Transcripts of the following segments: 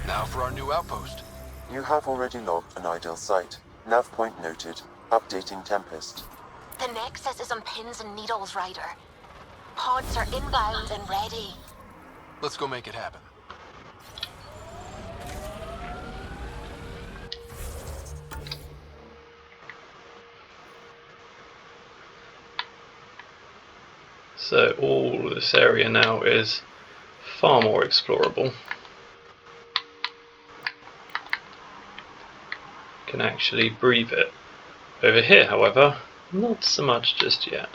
Now for our new outpost. You have already logged an ideal site. Nav point noted. Updating Tempest. The Nexus is on pins and needles, Ryder. Pods are inbound and ready. Let's go make it happen. So all this area now is far more explorable. Can actually breathe it. Over here, however, not so much just yet.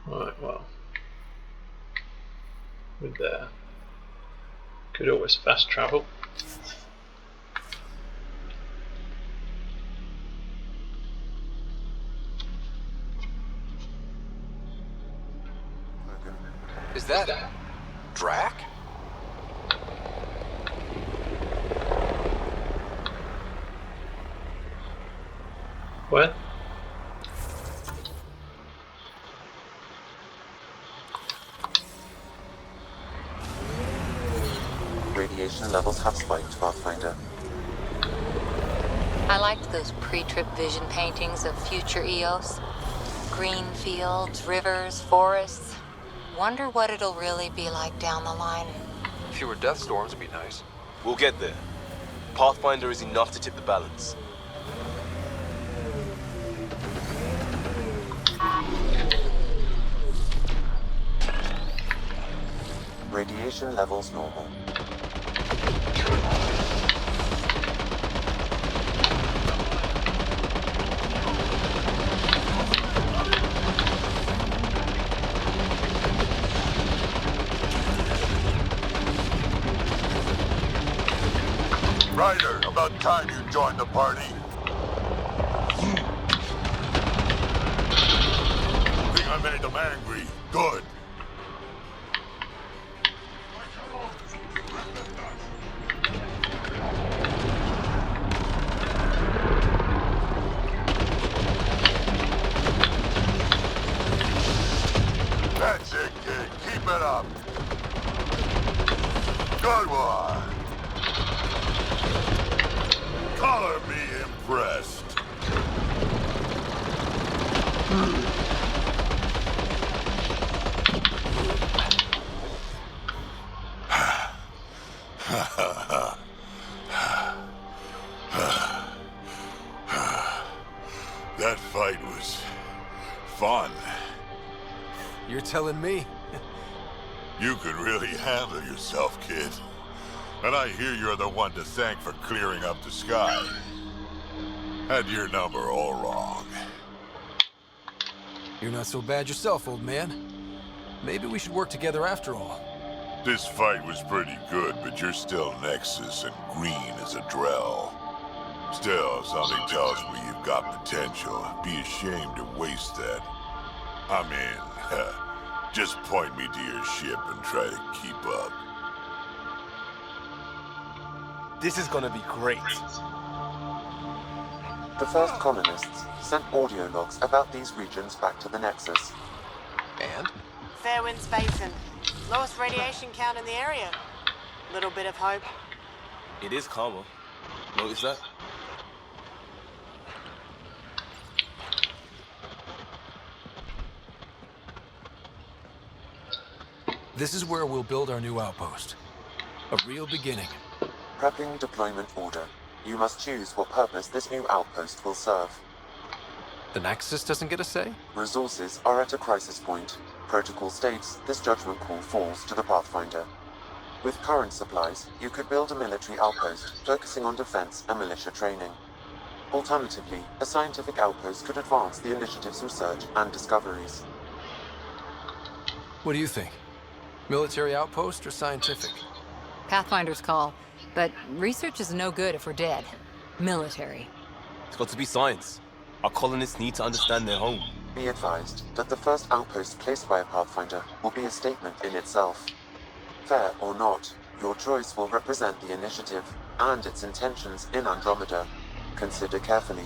Right, well, with there, could always fast travel. Is that Drac? What? Radiation levels have spiked, Pathfinder. I liked those pre-trip vision paintings of future Eos. Green fields, rivers, forests. Wonder what it'll really be like down the line. Fewer death storms would be nice. We'll get there. Pathfinder is enough to tip the balance. Radiation levels normal. Ryder, about time you joined the party. Think I made them angry. Good. That's it, kid. Keep it up. Good one. Color me impressed. That fight was fun. You're telling me? You could really handle yourself, kid. And I hear you're the one to thank for clearing up the sky. Had your number all wrong. You're not so bad yourself, old man. Maybe we should work together after all. This fight was pretty good, but you're still Nexus and green as a Drell. Still, something tells me you've got potential. Be ashamed to waste that. I mean, just point me to your ship and try to keep up. This is gonna be great. The first colonists sent audio logs about these regions back to the Nexus. And? Fairwind's Basin. Lowest radiation count in the area. Little bit of hope. It is calmer. Notice that? This is where we'll build our new outpost. A real beginning. Prepping deployment order. You must choose what purpose this new outpost will serve. The Nexus doesn't get a say? Resources are at a crisis point. Protocol states this judgment call falls to the Pathfinder. With current supplies, you could build a military outpost focusing on defense and militia training. Alternatively, a scientific outpost could advance the initiative's research and discoveries. What do you think? Military outpost or scientific? Pathfinder's call, but research is no good if we're dead. Military. It's got to be science. Our colonists need to understand their home. Be advised that the first outpost placed by a Pathfinder will be a statement in itself. Fair or not, your choice will represent the initiative and its intentions in Andromeda. Consider carefully.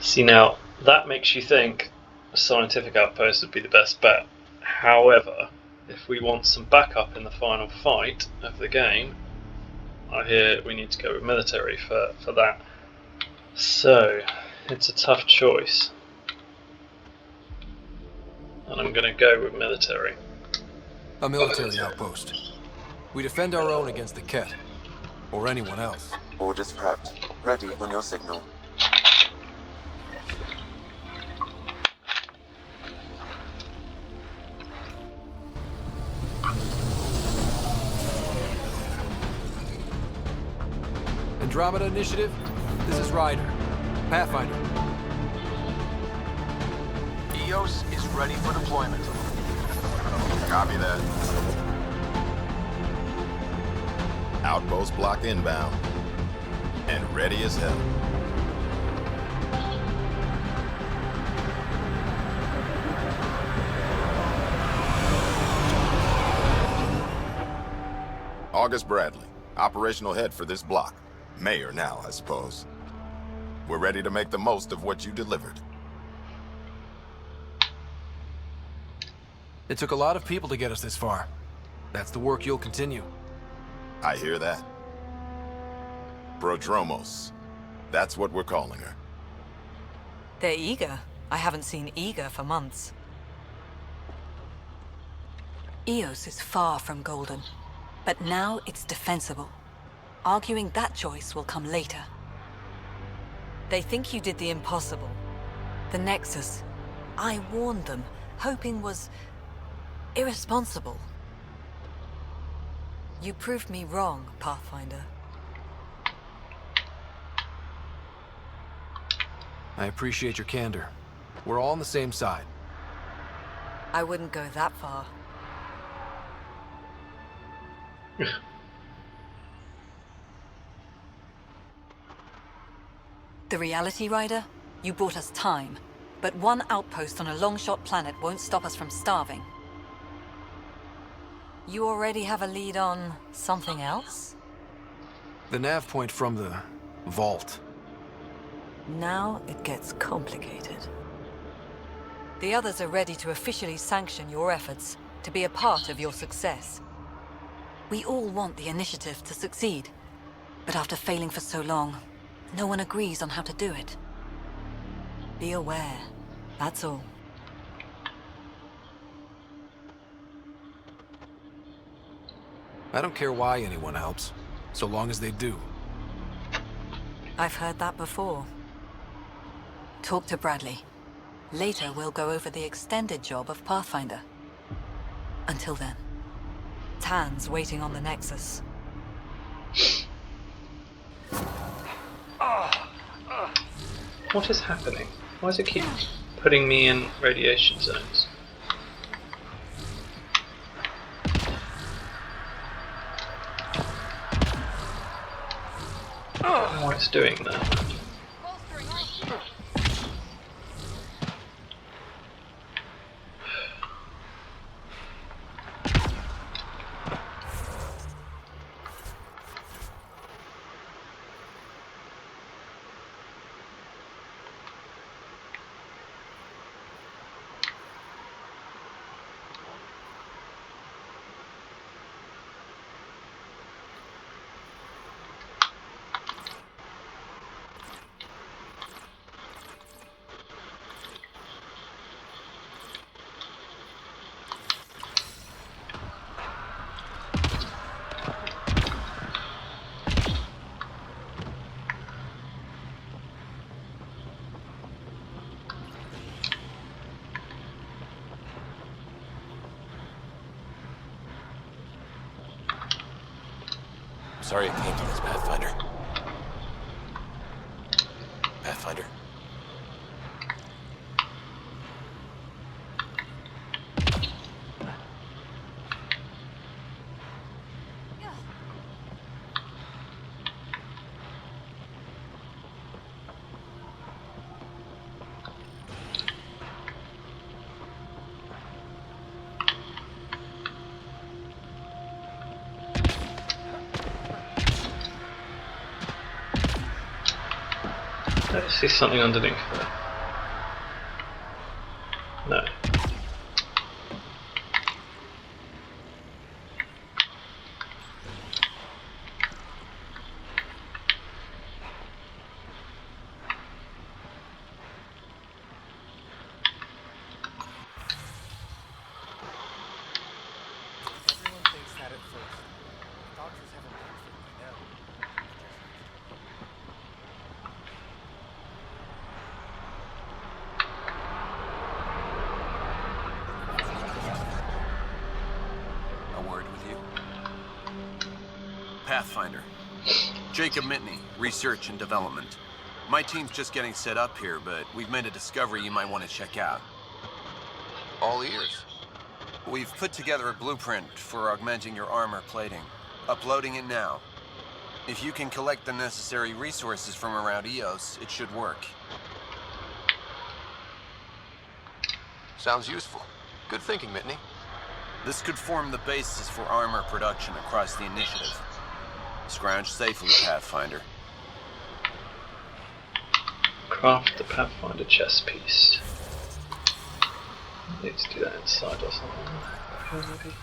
See, now that makes you think, a scientific outpost would be the best bet. However, if we want some backup in the final fight of the game, I hear we need to go with military for that. So, it's a tough choice. And I'm going to go with military. A military outpost. We defend our own against the Ket. Or anyone else. Orders prepped. Ready on your signal. Andromeda Initiative, this is Ryder. Pathfinder. EOS is ready for deployment. Copy that. Outpost block inbound. And ready as hell. August Bradley, operational head for this block. Mayor now, I suppose. We're ready to make the most of what you delivered. It took a lot of people to get us this far. That's the work you'll continue. I hear that. Prodromos. That's what we're calling her. They're eager. I haven't seen eager for months. EOS is far from golden, but now it's defensible. Arguing that choice will come later. They think you did the impossible. The Nexus. I warned them, hoping was irresponsible. You proved me wrong, Pathfinder. I appreciate your candor. We're all on the same side. I wouldn't go that far. The reality, Rider? You bought us time, but one outpost on a long-shot planet won't stop us from starving. You already have a lead on something else? The nav point from the vault. Now it gets complicated. The others are ready to officially sanction your efforts, to be a part of your success. We all want the initiative to succeed, but after failing for so long, no one agrees on how to do it. Be aware, that's all. I don't care why anyone helps, so long as they do. I've heard that before. Talk to Bradley. Later, we'll go over the extended job of Pathfinder. Until then, Tan's waiting on the Nexus. What is happening? Why does it keep putting me in radiation zones? I don't know why it's doing that. Sorry it came to this, Pathfinder. Pathfinder. Let's see something underneath there. No. Everyone thinks that at first. Doctors haven't been figuring it out. A word with you? Pathfinder. Jacob Mitney, Research and Development. My team's just getting set up here, but we've made a discovery you might want to check out. All ears. We've put together a blueprint for augmenting your armor plating. Uploading it now. If you can collect the necessary resources from around EOS, it should work. Sounds useful. Good thinking, Mitney. This could form the basis for armor production across the initiative. Scrounge safely, Pathfinder. Craft the Pathfinder chess piece. Need to do that inside or something. Okay, maybe.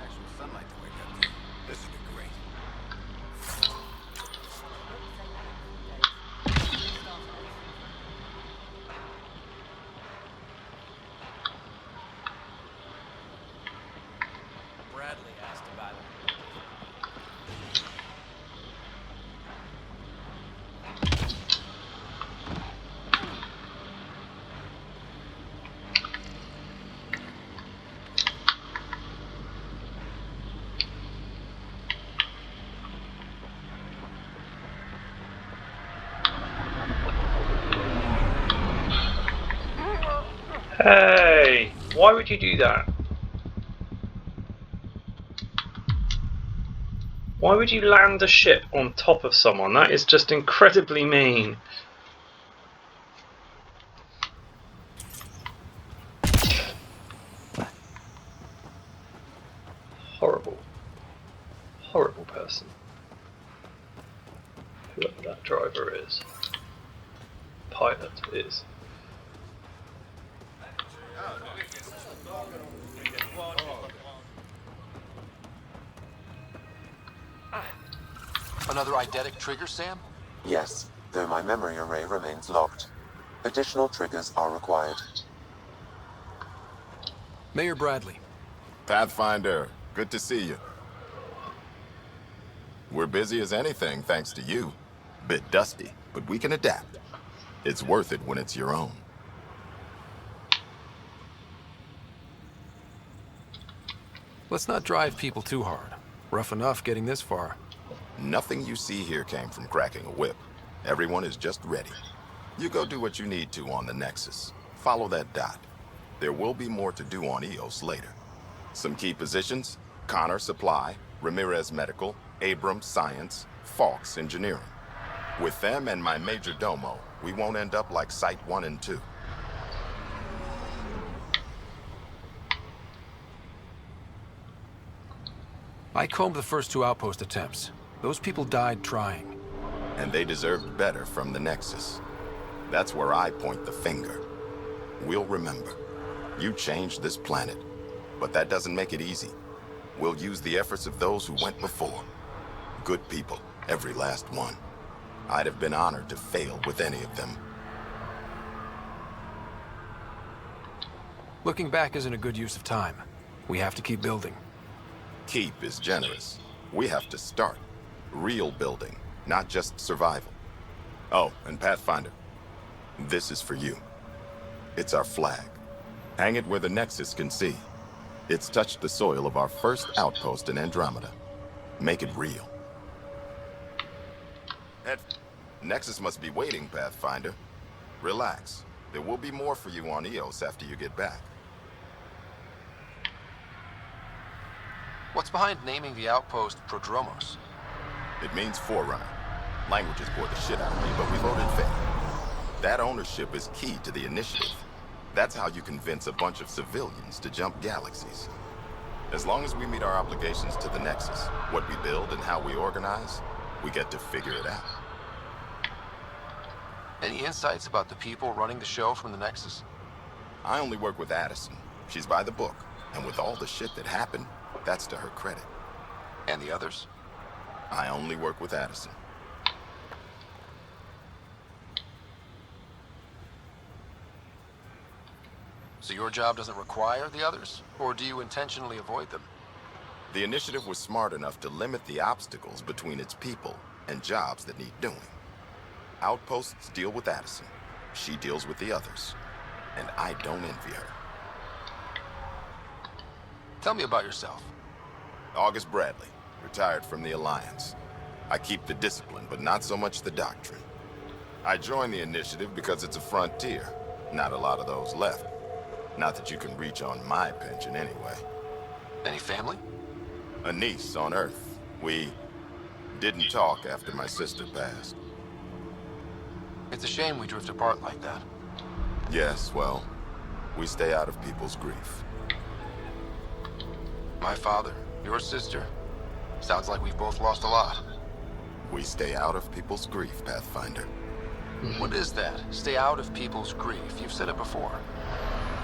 Actual sunlight to wake up to. This would be great. Bradley asked about it. Hey! Why would you do that? Why would you land a ship on top of someone? That is just incredibly mean. Horrible. Horrible person. Whoever that driver is. Pilot is. Another eidetic trigger, Sam? Yes, though my memory array remains locked. Additional triggers are required. Mayor Bradley. Pathfinder, good to see you. We're busy as anything, thanks to you. Bit dusty, but we can adapt. It's worth it when it's your own. Let's not drive people too hard. Rough enough getting this far. Nothing you see here came from cracking a whip. Everyone is just ready. You go do what you need to on the Nexus. Follow that dot. There will be more to do on EOS later. Some key positions: Connor Supply, Ramirez Medical, Abrams Science, Fawkes Engineering. With them and my major domo, we won't end up like Site 1 and 2. I combed the first 2 outpost attempts. Those people died trying. And they deserved better from the Nexus. That's where I point the finger. We'll remember. You changed this planet. But that doesn't make it easy. We'll use the efforts of those who went before. Good people, every last one. I'd have been honored to fail with any of them. Looking back isn't a good use of time. We have to keep building. Keep is generous. We have to start. Real building, not just survival. Oh, and Pathfinder, this is for you. It's our flag. Hang it where the Nexus can see. It's touched the soil of our first outpost in Andromeda. Make it real. Nexus must be waiting, Pathfinder. Relax. There will be more for you on EOS after you get back. What's behind naming the outpost Prodromos? It means Forerunner. Languages bore the shit out of me, but we voted fair. That ownership is key to the initiative. That's how you convince a bunch of civilians to jump galaxies. As long as we meet our obligations to the Nexus, what we build and how we organize, we get to figure it out. Any insights about the people running the show from the Nexus? I only work with Addison. She's by the book, and with all the shit that happened, that's to her credit. And the others? I only work with Addison. So your job doesn't require the others? Or do you intentionally avoid them? The initiative was smart enough to limit the obstacles between its people and jobs that need doing. Outposts deal with Addison. She deals with the others. And I don't envy her. Tell me about yourself. August Bradley, retired from the Alliance. I keep the discipline, but not so much the doctrine. I joined the initiative because it's a frontier. Not a lot of those left. Not that you can reach on my pension anyway. Any family? A niece on Earth. We didn't talk after my sister passed. It's a shame we drift apart like that. Yes, well, we stay out of people's grief. My father, your sister. Sounds like we've both lost a lot. We stay out of people's grief, Pathfinder. What is that? Stay out of people's grief. You've said it before.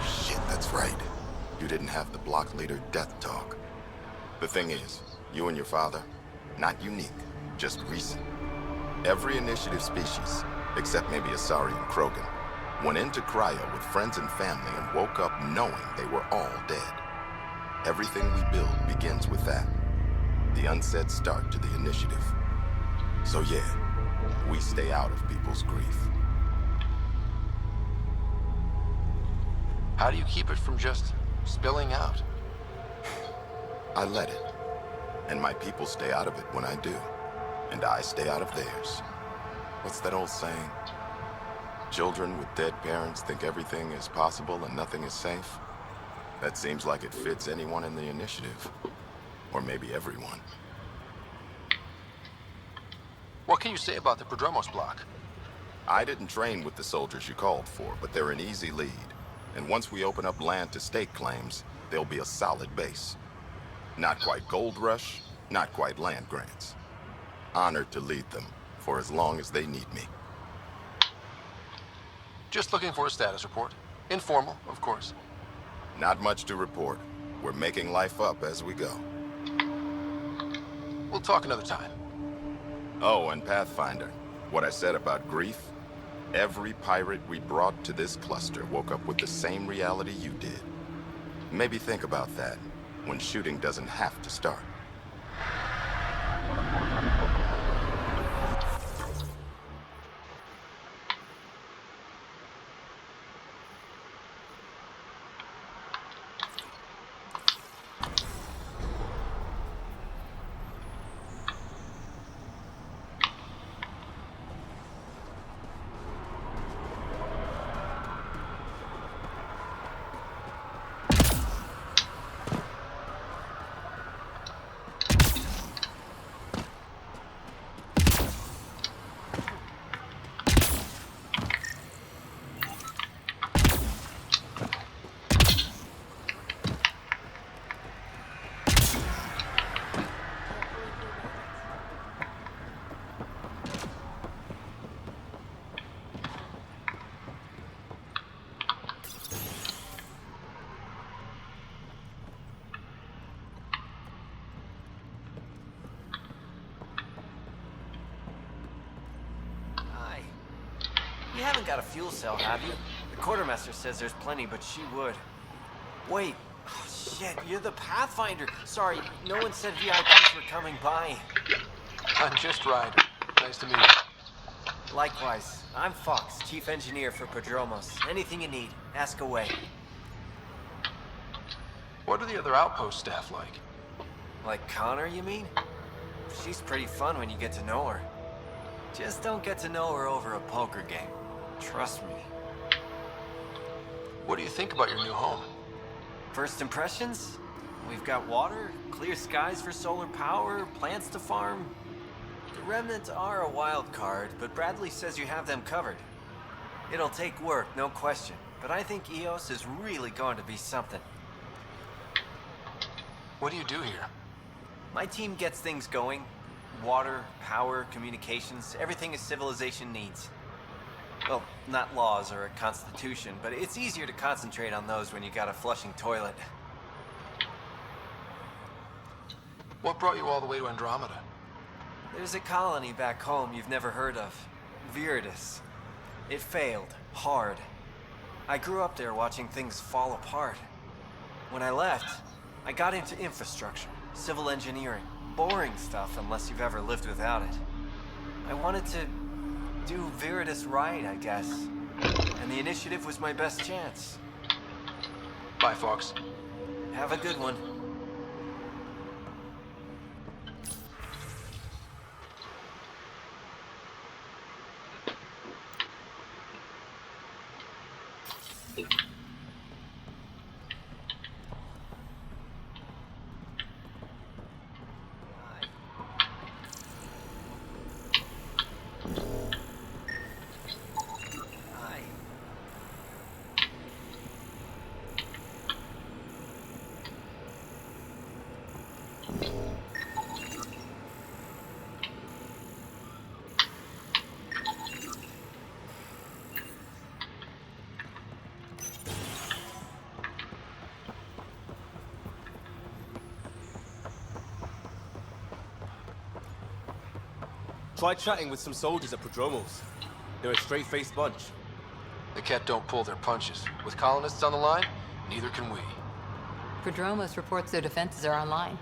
Shit, that's right. You didn't have the block leader death talk. The thing is, you and your father, not unique, just recent. Every initiative species, except maybe Asari and Krogan, went into cryo with friends and family and woke up knowing they were all dead. Everything we build begins with that. The unsaid start to the initiative. So yeah, we stay out of people's grief. How do you keep it from just spilling out? I let it. And my people stay out of it when I do. And I stay out of theirs. What's that old saying? Children with dead parents think everything is possible and nothing is safe. That seems like it fits anyone in the initiative. Or maybe everyone. What can you say about the Prodromos block? I didn't train with the soldiers you called for, but they're an easy lead. And once we open up land to state claims, they'll be a solid base. Not quite gold rush, not quite land grants. Honored to lead them for as long as they need me. Just looking for a status report. Informal, of course. Not much to report. We're making life up as we go. We'll talk another time. Oh, and Pathfinder, what I said about grief, every pirate we brought to this cluster woke up with the same reality you did. Maybe think about that when shooting doesn't have to start. You haven't got a fuel cell, have you? The quartermaster says there's plenty, but she would. Wait. Oh, shit, you're the Pathfinder. Sorry, no one said VIPs were coming by. I'm just Ryder. Nice to meet you. Likewise. I'm Fox, Chief Engineer for Prodromos. Anything you need, ask away. What are the other outpost staff like? Like Connor, you mean? She's pretty fun when you get to know her. Just don't get to know her over a poker game. Trust me. What do you think about your new home? First impressions? We've got water, clear skies for solar power, plants to farm. The remnants are a wild card, but Bradley says you have them covered. It'll take work, no question, but I think EOS is really going to be something. What do you do here? My team gets things going. Water, power, communications, everything a civilization needs. Well, not laws or a constitution, but it's easier to concentrate on those when you got a flushing toilet. What brought you all the way to Andromeda? There's a colony back home you've never heard of. Viridis. It failed. Hard. I grew up there watching things fall apart. When I left, I got into infrastructure, civil engineering. Boring stuff unless you've ever lived without it. I wanted to do Viridis right, I guess. And the initiative was my best chance. Bye, Fox. Have a good one. Try chatting with some soldiers at Prodromos. They're a straight-faced bunch. The Ket don't pull their punches. With colonists on the line, neither can we. Prodromos reports their defenses are online.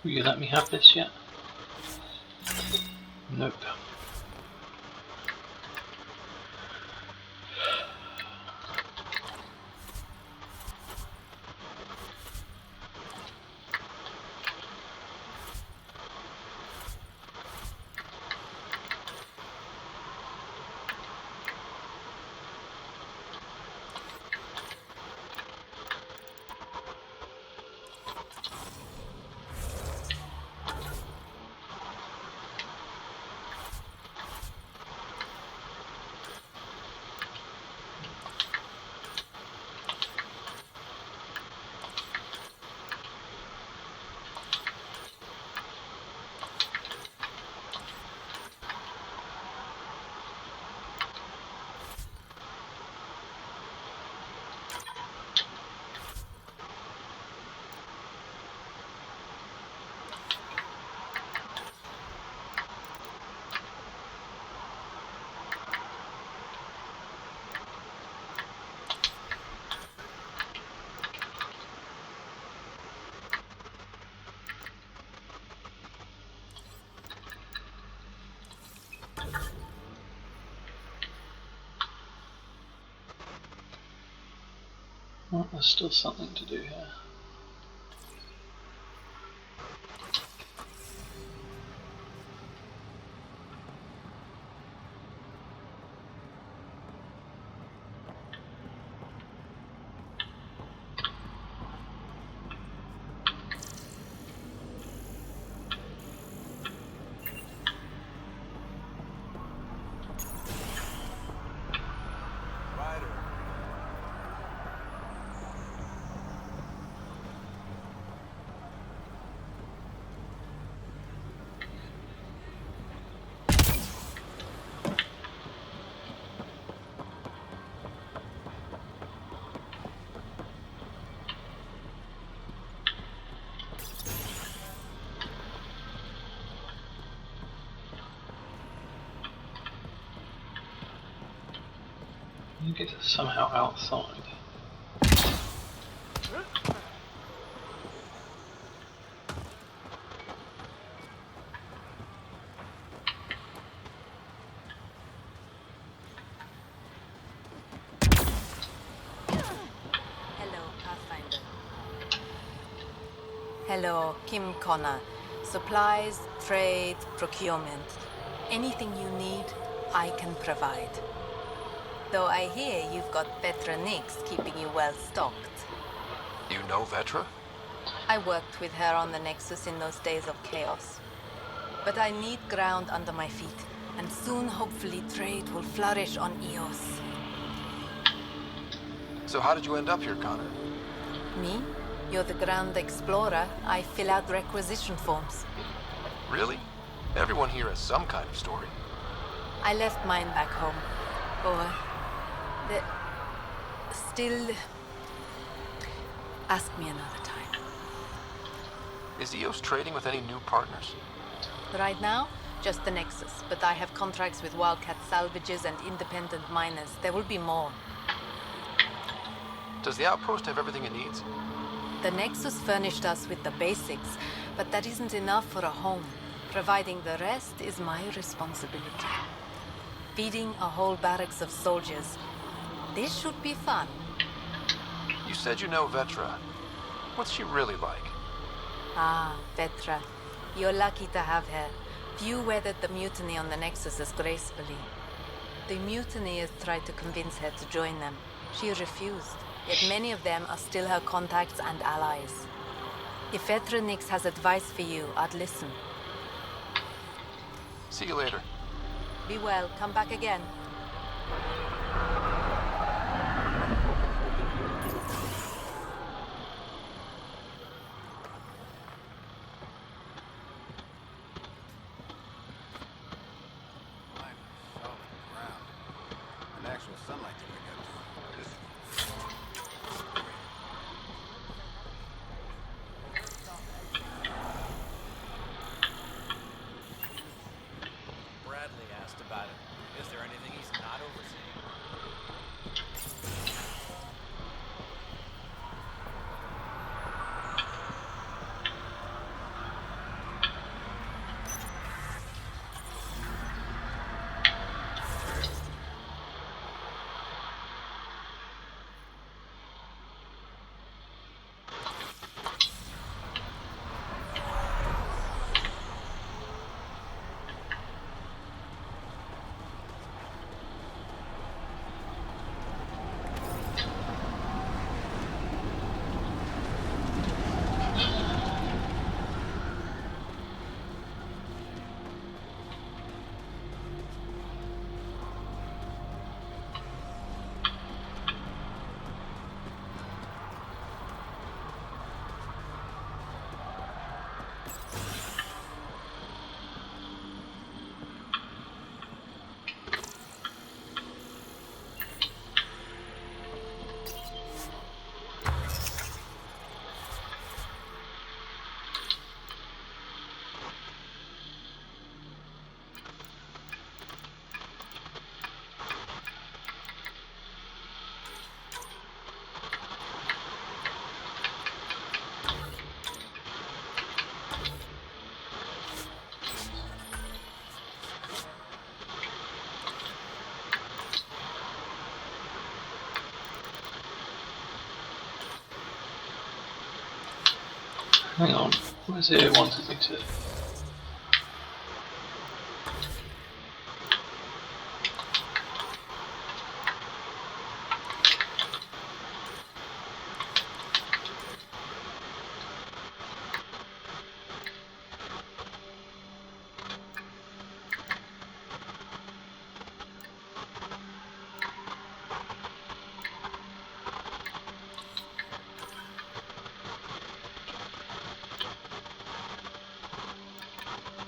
Will you let me have this yet? Nope. Well, there's still something to do here. I think it's somehow outside. Hello, Pathfinder. Hello, Kim Connor. Supplies, trade, procurement. Anything you need, I can provide. Though I hear you've got Vetra Nix keeping you well stocked. You know Vetra? I worked with her on the Nexus in those days of chaos. But I need ground under my feet, and soon hopefully trade will flourish on Eos. So how did you end up here, Connor? Me? You're the Grand Explorer. I fill out requisition forms. Really? Everyone here has some kind of story. I left mine back home. Or... Still... Ask me another time. Is Eos trading with any new partners? Right now, just the Nexus. But I have contracts with Wildcat salvages and independent miners. There will be more. Does the outpost have everything it needs? The Nexus furnished us with the basics, but that isn't enough for a home. Providing the rest is my responsibility. Feeding a whole barracks of soldiers. This should be fun. You said you know Vetra. What's she really like? Ah, Vetra. You're lucky to have her. Few weathered the mutiny on the Nexus as gracefully. The mutineers tried to convince her to join them. She refused. Yet many of them are still her contacts and allies. If Vetra Nix has advice for you, I'd listen. See you later. Be well. Come back again. An actual sunlight to pick up. This Bradley asked about it. Is there anything he's not overseeing? Hang on, where's it wanted me to?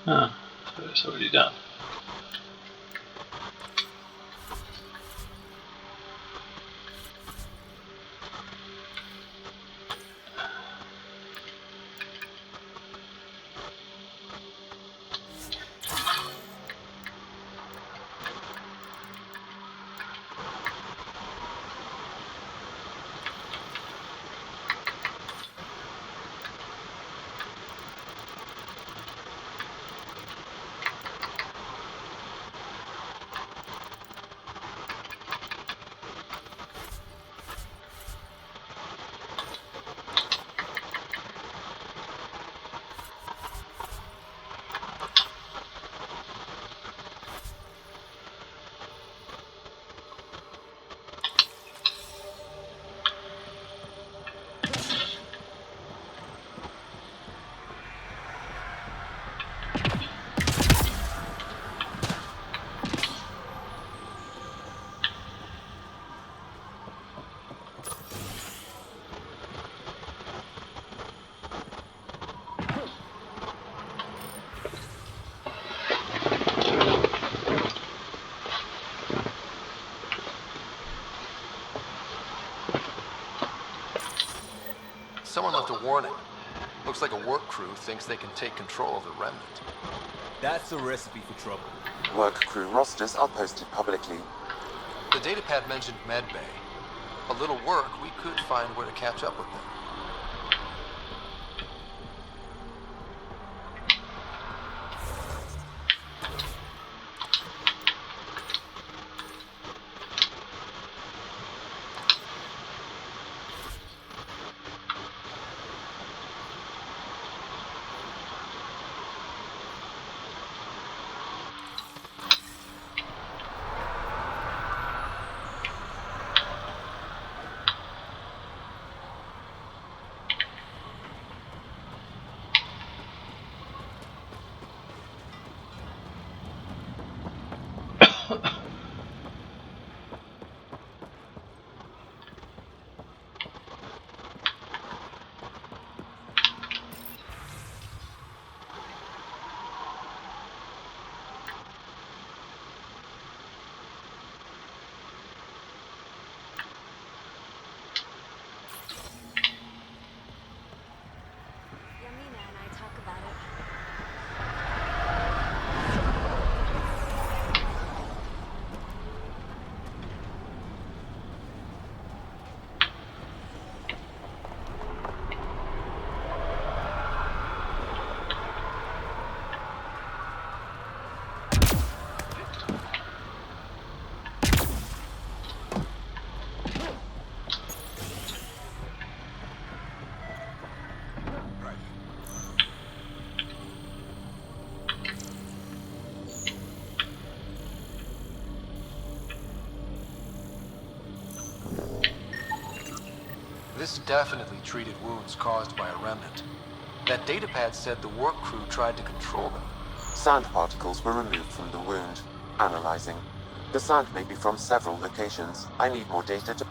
Ah, so it's already done. warning. Looks like a work crew thinks they can take control of the remnant. That's a recipe for trouble. Work crew rosters are posted publicly. The datapad mentioned medbay. A little work, we could find where to catch up with them. This definitely treated wounds caused by a remnant. That datapad said the work crew tried to control them. Sand particles were removed from the wound. Analyzing. The sand may be from several locations. I need more data to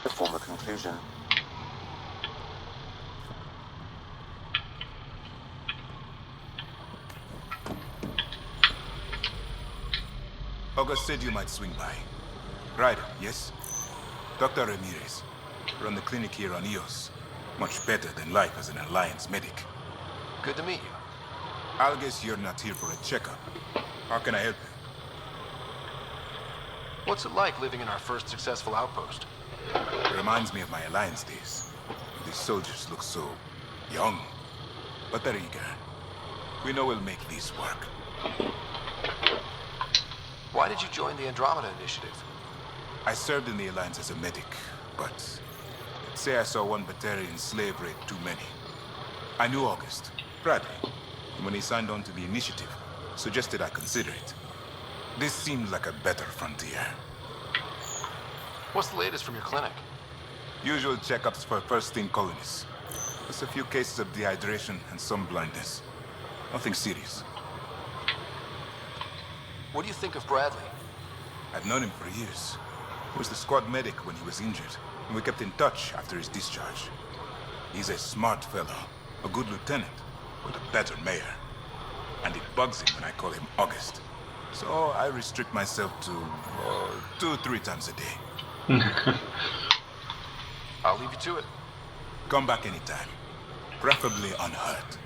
form a conclusion. August said you might swing by. Ryder, yes? Dr. Ramirez. Run the clinic here on Eos. Much better than life as an Alliance medic. Good to meet you. I'll guess you're not here for a checkup. How can I help you? What's it like living in our first successful outpost? It reminds me of my Alliance days. These soldiers look so young, but they're eager. We know we'll make this work. Why did you join the Andromeda initiative? I served in the Alliance as a medic, but let's say I saw one Batarian slave rape too many. I knew August, Bradley, and when he signed on to the initiative, suggested I consider it. This seemed like a better frontier. What's the latest from your clinic? Usual checkups for first-in colonists. Just a few cases of dehydration and some blindness. Nothing serious. What do you think of Bradley? I've known him for years. He was the squad medic when he was injured, and we kept in touch after his discharge. He's a smart fellow, a good lieutenant, with a better mayor. And it bugs him when I call him August. So I restrict myself to 2-3 times a day. I'll leave you to it. Come back anytime, preferably unhurt.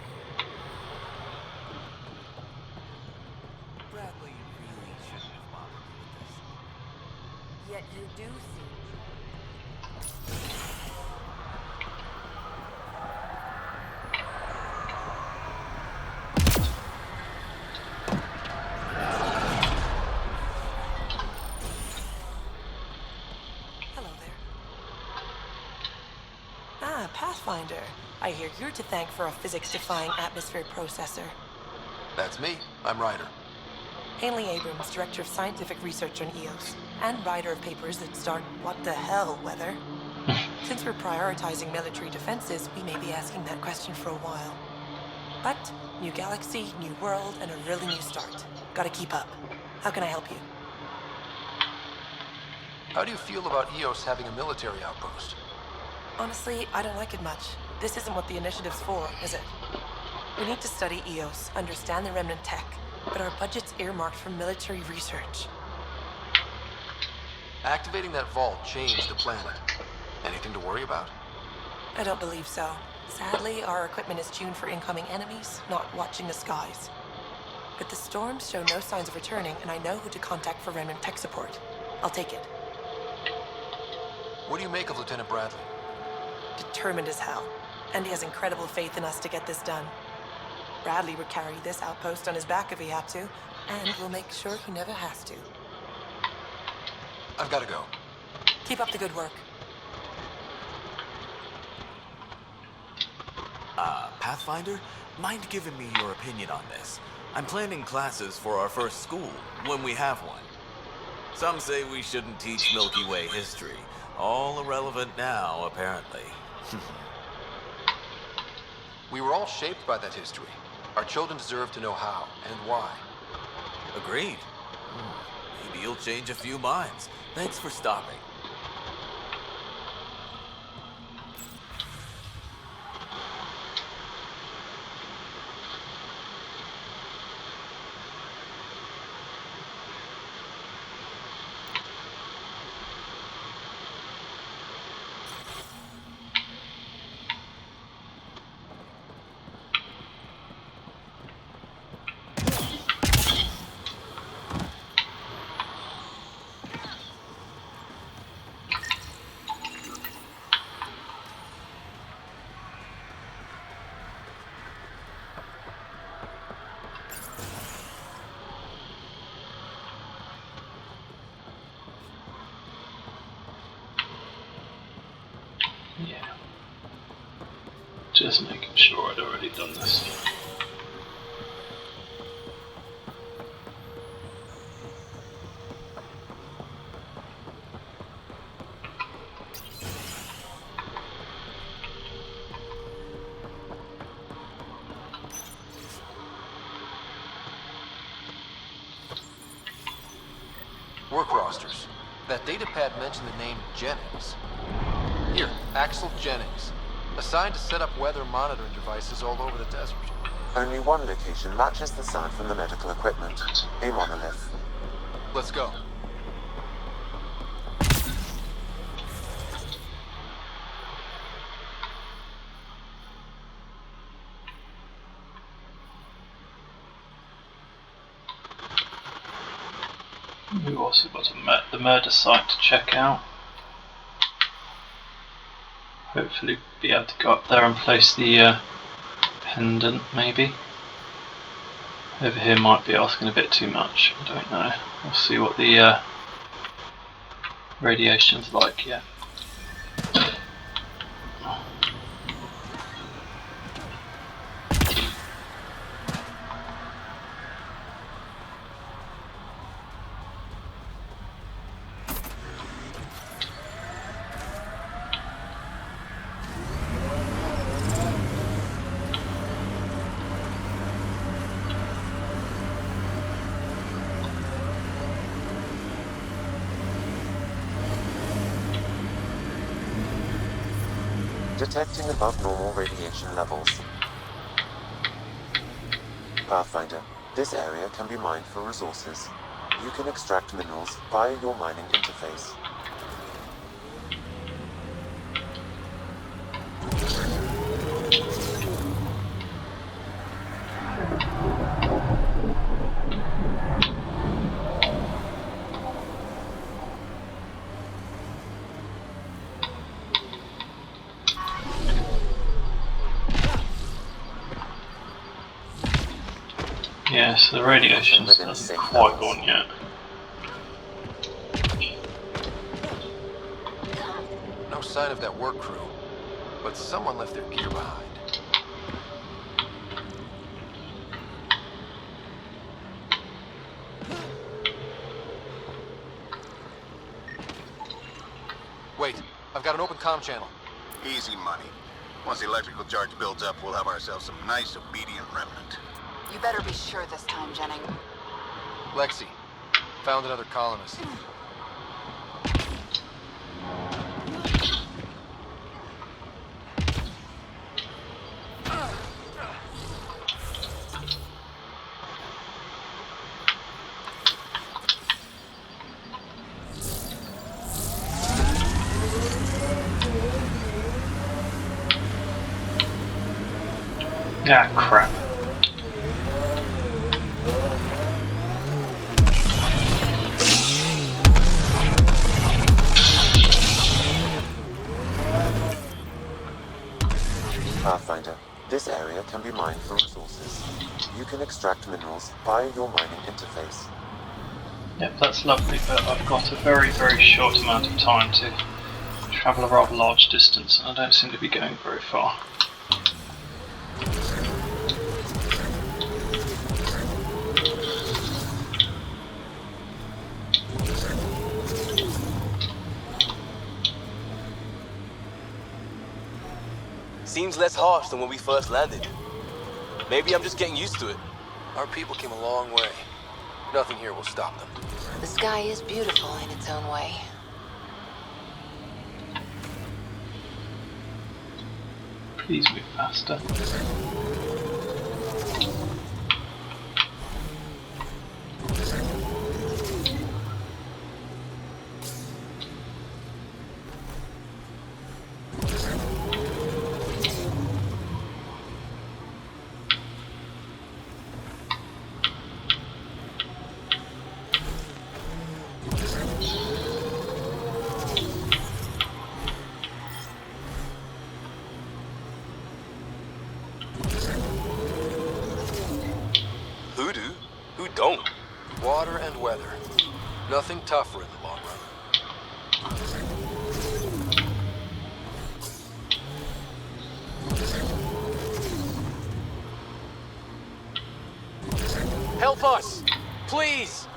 Bradley really shouldn't have bothered with this. Yet you do seem... Pathfinder. I hear you're to thank for a physics-defying atmosphere processor. That's me. I'm Ryder. Hanley Abrams, Director of Scientific Research on EOS, and writer of papers that start what the hell weather. Since we're prioritizing military defenses, we may be asking that question for a while. But, new galaxy, new world, and a really new start. Gotta keep up. How can I help you? How do you feel about EOS having a military outpost? Honestly, I don't like it much. This isn't what the initiative's for, is it? We need to study EOS, understand the remnant tech, but our budget's earmarked for military research. Activating that vault changed the planet. Anything to worry about? I don't believe so. Sadly, our equipment is tuned for incoming enemies, not watching the skies. But the storms show no signs of returning, and I know who to contact for Remnant tech support. I'll take it. What do you make of Lieutenant Bradley? Determined as hell. And he has incredible faith in us to get this done. Bradley would carry this outpost on his back if he had to, and we'll make sure he never has to. I've got to go. Keep up the good work. Pathfinder, mind giving me your opinion on this? I'm planning classes for our first school, when we have one. Some say we shouldn't teach Milky Way history. All irrelevant now, apparently. We were all shaped by that history. Our children deserve to know how and why. Agreed. Maybe you'll change a few minds. Thanks for stopping. Yeah. Just making sure I'd already done this. Work rosters. That datapad mentioned the name Jennings. Here, Axel Jennings. Assigned to set up weather monitoring devices all over the desert. Only one location matches the sound from the medical equipment. A monolith. Let's go. We've also got the murder site to check out. Hopefully be able to go up there and place the pendant, maybe. Over here might be asking a bit too much, I don't know. We'll see what the radiation's like, yeah. Detecting above normal radiation levels. Pathfinder, this area can be mined for resources. You can extract minerals via your mining interface. Yeah, so the radiation hasn't quite gone yet. No sign of that work crew, but someone left their gear behind. Wait, I've got an open comm channel. Easy money. Once the electrical charge builds up, we'll have ourselves some nice, obedient remnant. You better be sure this time, Jennings. Lexi, found another colonist. Ah, crap. Pathfinder, this area can be mined for resources. You can extract minerals via your mining interface. Yep, that's lovely, but I've got a very, very short amount of time to travel a rather large distance, and I don't seem to be going very far. Seems less harsh than when we first landed. Maybe I'm just getting used to it. Our people came a long way. Nothing here will stop them. The sky is beautiful in its own way. Please move faster. Who do? Who don't? Water and weather. Nothing tougher in the long run. Help us! Please!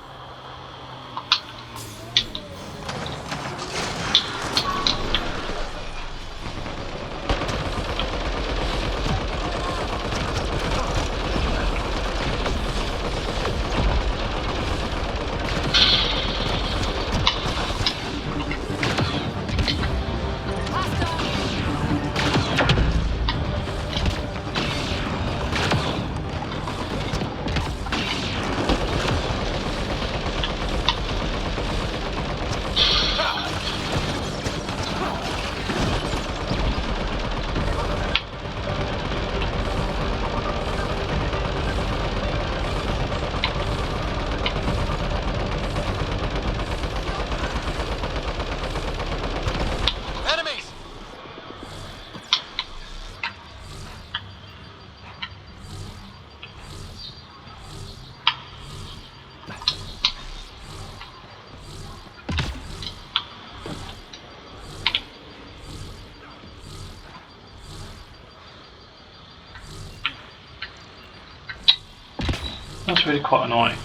That's really quite annoying.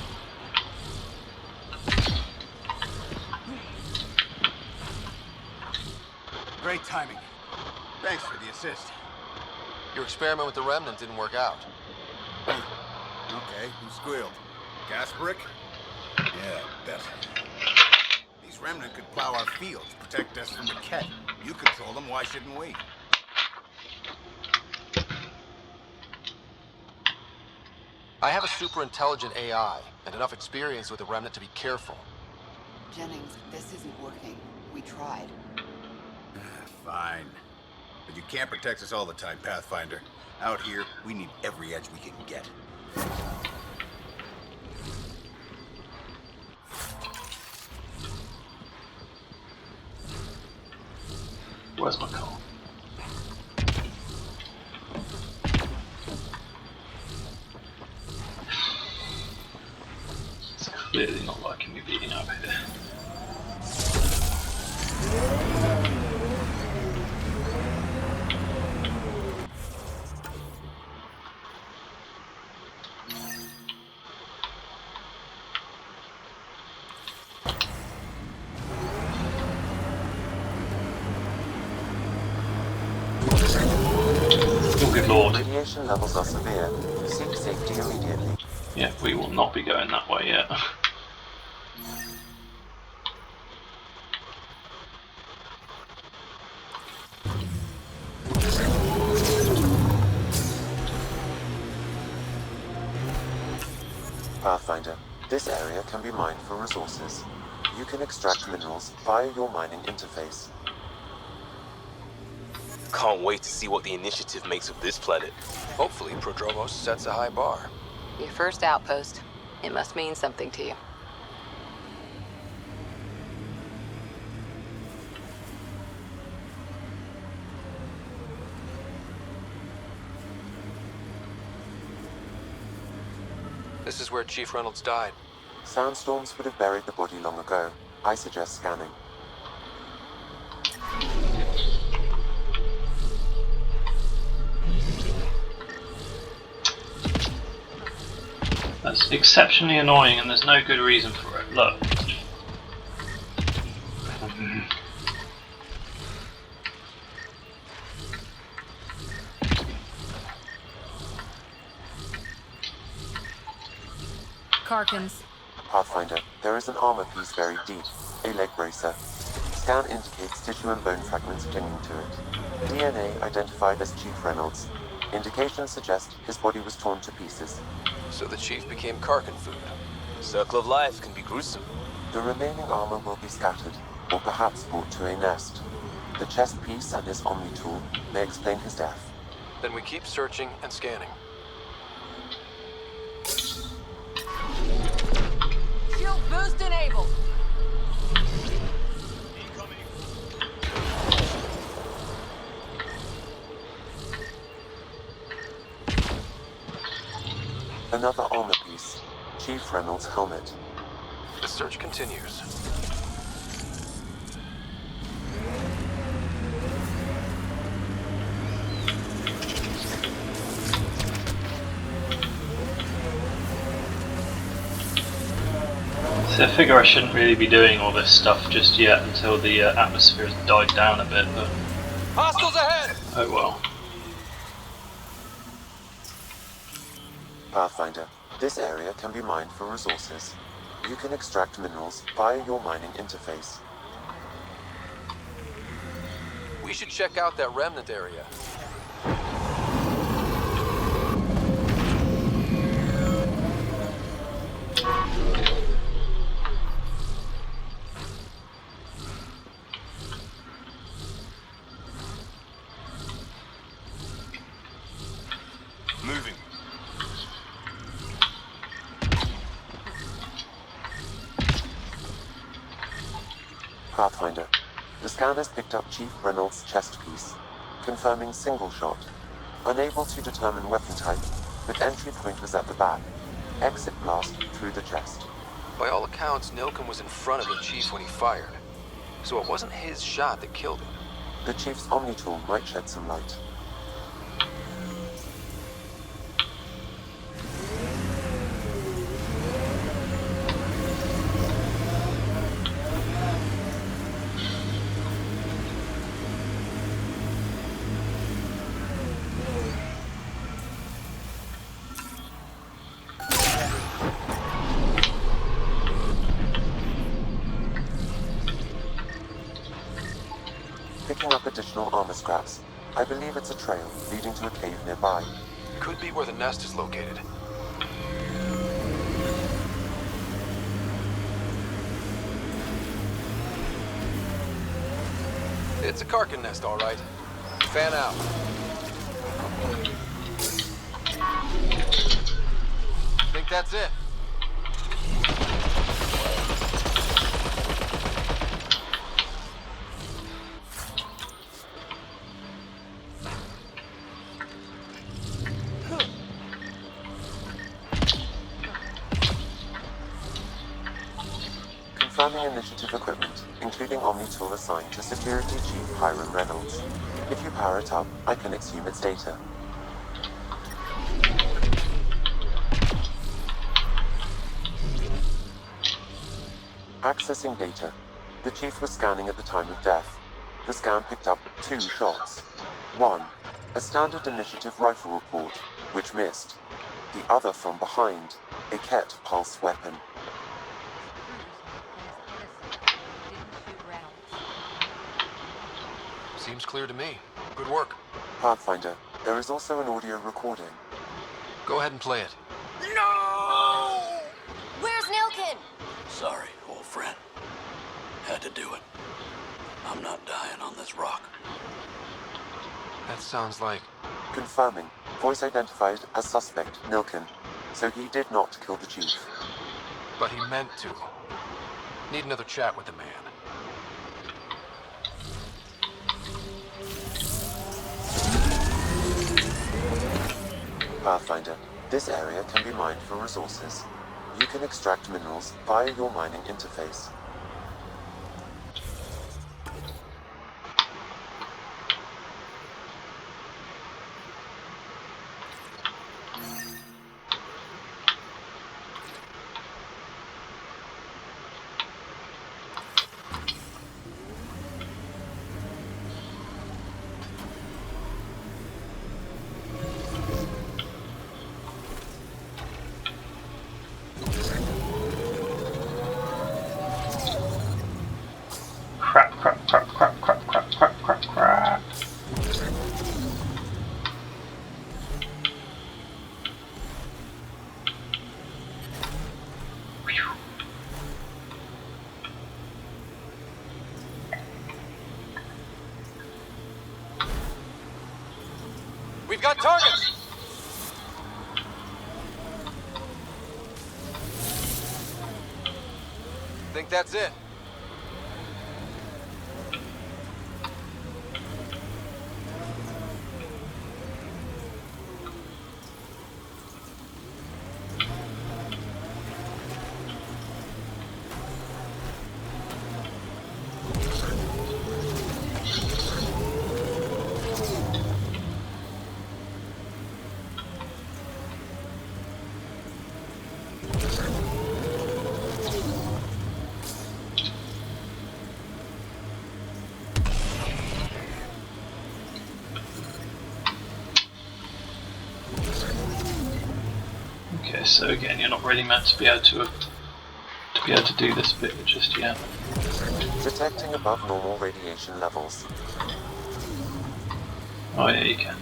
Great timing. Thanks for the assist. Your experiment with the Remnant didn't work out. Okay, who squealed? Gasberick? Yeah, bet. These Remnant could plow our fields, protect us from the Ket. You control them, why shouldn't we? I have a super intelligent AI and enough experience with the Remnant to be careful. Jennings, this isn't working. We tried. Fine. But you can't protect us all the time, Pathfinder. Out here, we need every edge we can get. Where's my car? It's clearly not liking me being up here. Oh, good lord. Radiation levels are severe. Seek safety immediately. Yeah, we will not be going that way yet. Pathfinder, this area can be mined for resources. You can extract minerals via your mining interface. Can't wait to see what the initiative makes of this planet. Hopefully, Prodromos sets a high bar. Your first outpost. It must mean something to you. This is where Chief Reynolds died. Sandstorms would have buried the body long ago. I suggest scanning. That's exceptionally annoying and there's no good reason for it. Look. Karkins. Pathfinder, there is an armor piece buried deep. A leg bracer. Scan indicates tissue and bone fragments clinging to it. DNA identified as Chief Reynolds. Indications suggest his body was torn to pieces. So the Chief became Karkin food. Circle of life can be gruesome. The remaining armor will be scattered, or perhaps brought to a nest. The chest piece and his Omni tool may explain his death. Then we keep searching and scanning. Shield boost enabled. Another armor piece. Chief Reynolds' helmet. The search continues. So I figure I shouldn't really be doing all this stuff just yet until the atmosphere has died down a bit, but... Hostiles ahead! Oh well. Pathfinder, this area can be mined for resources. You can extract minerals via your mining interface. We should check out that remnant area. Moving. Pathfinder, the scanners picked up Chief Reynolds' chest piece, confirming single shot. Unable to determine weapon type, but entry point was at the back. Exit blast through the chest. By all accounts, Nilken was in front of the Chief when he fired. So it wasn't his shot that killed him. The Chief's Omni tool might shed some light. Picking up additional armor scraps. I believe it's a trail leading to a cave nearby. Could be where the nest is located. It's a Karkin nest, all right. Fan out. Think that's it? Confirming initiative equipment, including Omni tool assigned to Security Chief Hiram Reynolds. If you power it up, I can exhume its data. Accessing data. The Chief was scanning at the time of death. The scan picked up 2 shots. 1. A standard initiative rifle report, which missed. The other from behind, a Ket pulse weapon. Seems clear to me. Good work. Pathfinder, there is also an audio recording. Go ahead and play it. No! Where's Nilken? Sorry, old friend. Had to do it. I'm not dying on this rock. That sounds like... Confirming. Voice identified as suspect, Milken. So he did not kill the chief. But he meant to. Need another chat with the man. Pathfinder, this area can be mined for resources. You can extract minerals via your mining interface. Crap, crap, crap, crap, crap, crap, crap, crap, crap. We've got targets! Think that's it. Okay, so again, you're not really meant to be able to do this bit just yet. Detecting above normal radiation levels. Oh yeah, you can.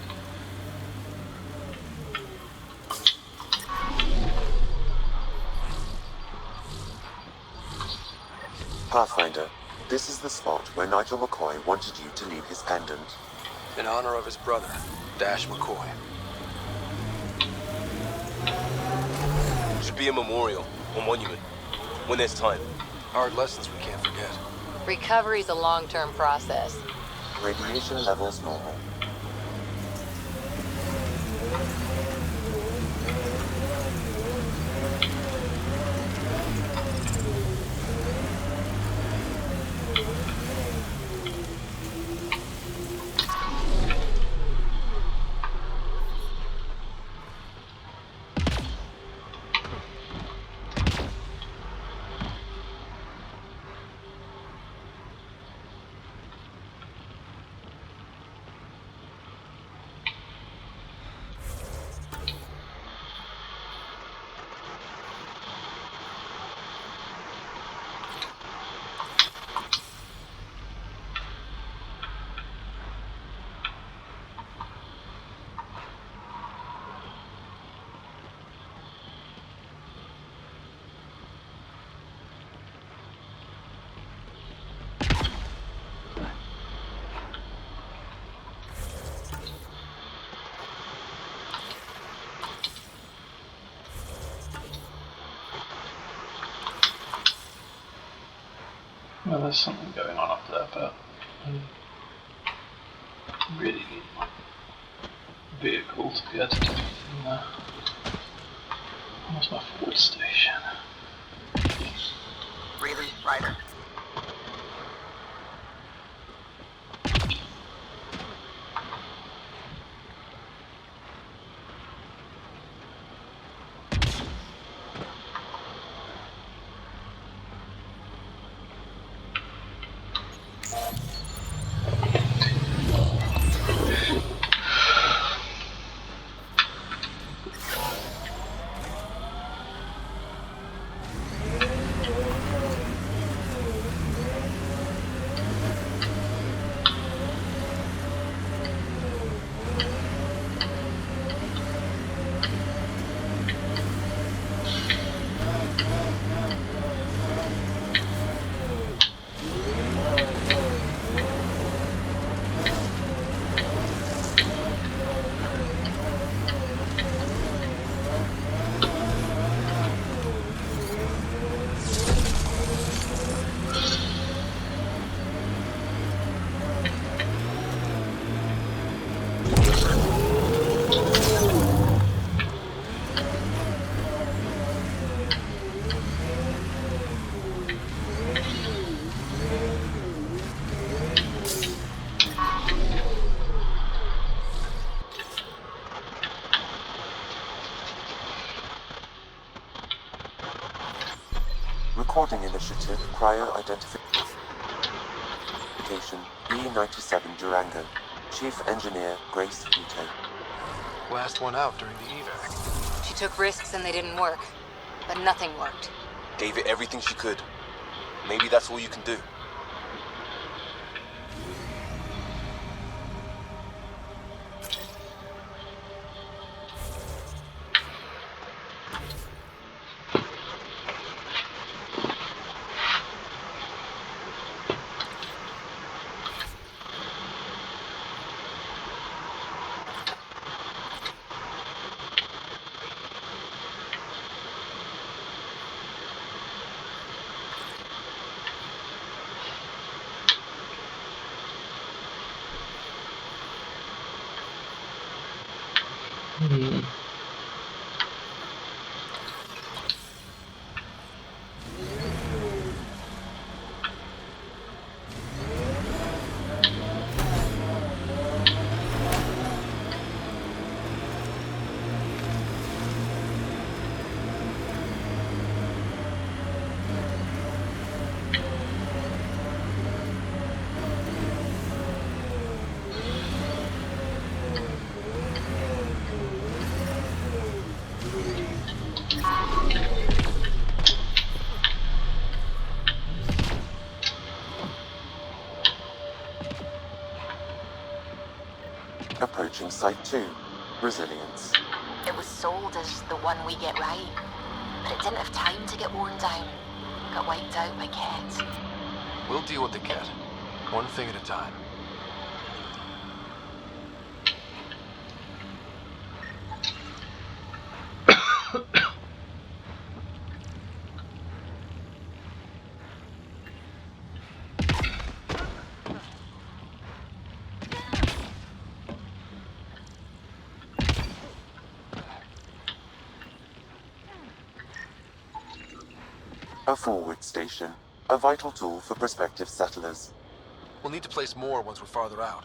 Pathfinder, this is the spot where Nigel McCoy wanted you to leave his pendant. In honor of his brother, Dash McCoy. Should be a memorial or monument when there's time. Hard lessons we can't forget. Recovery's a long-term process. Radiation levels normal. Well, there's something going on up there, but I really need my vehicle to be able to do anything there. Where's my forward station? Really, Ryder? Recording Initiative Cryo Identification E-97 Durango. Chief Engineer Grace Vito. Last one out during the evac. She took risks and they didn't work. But nothing worked. Gave it everything she could. Maybe that's all you can do. Approaching Site 2. Resilience. It was sold as the one we get right, but it didn't have time to get worn down. Got wiped out by Ket. We'll deal with the Ket. One thing at a time. A forward station. A vital tool for prospective settlers. We'll need to place more once we're farther out.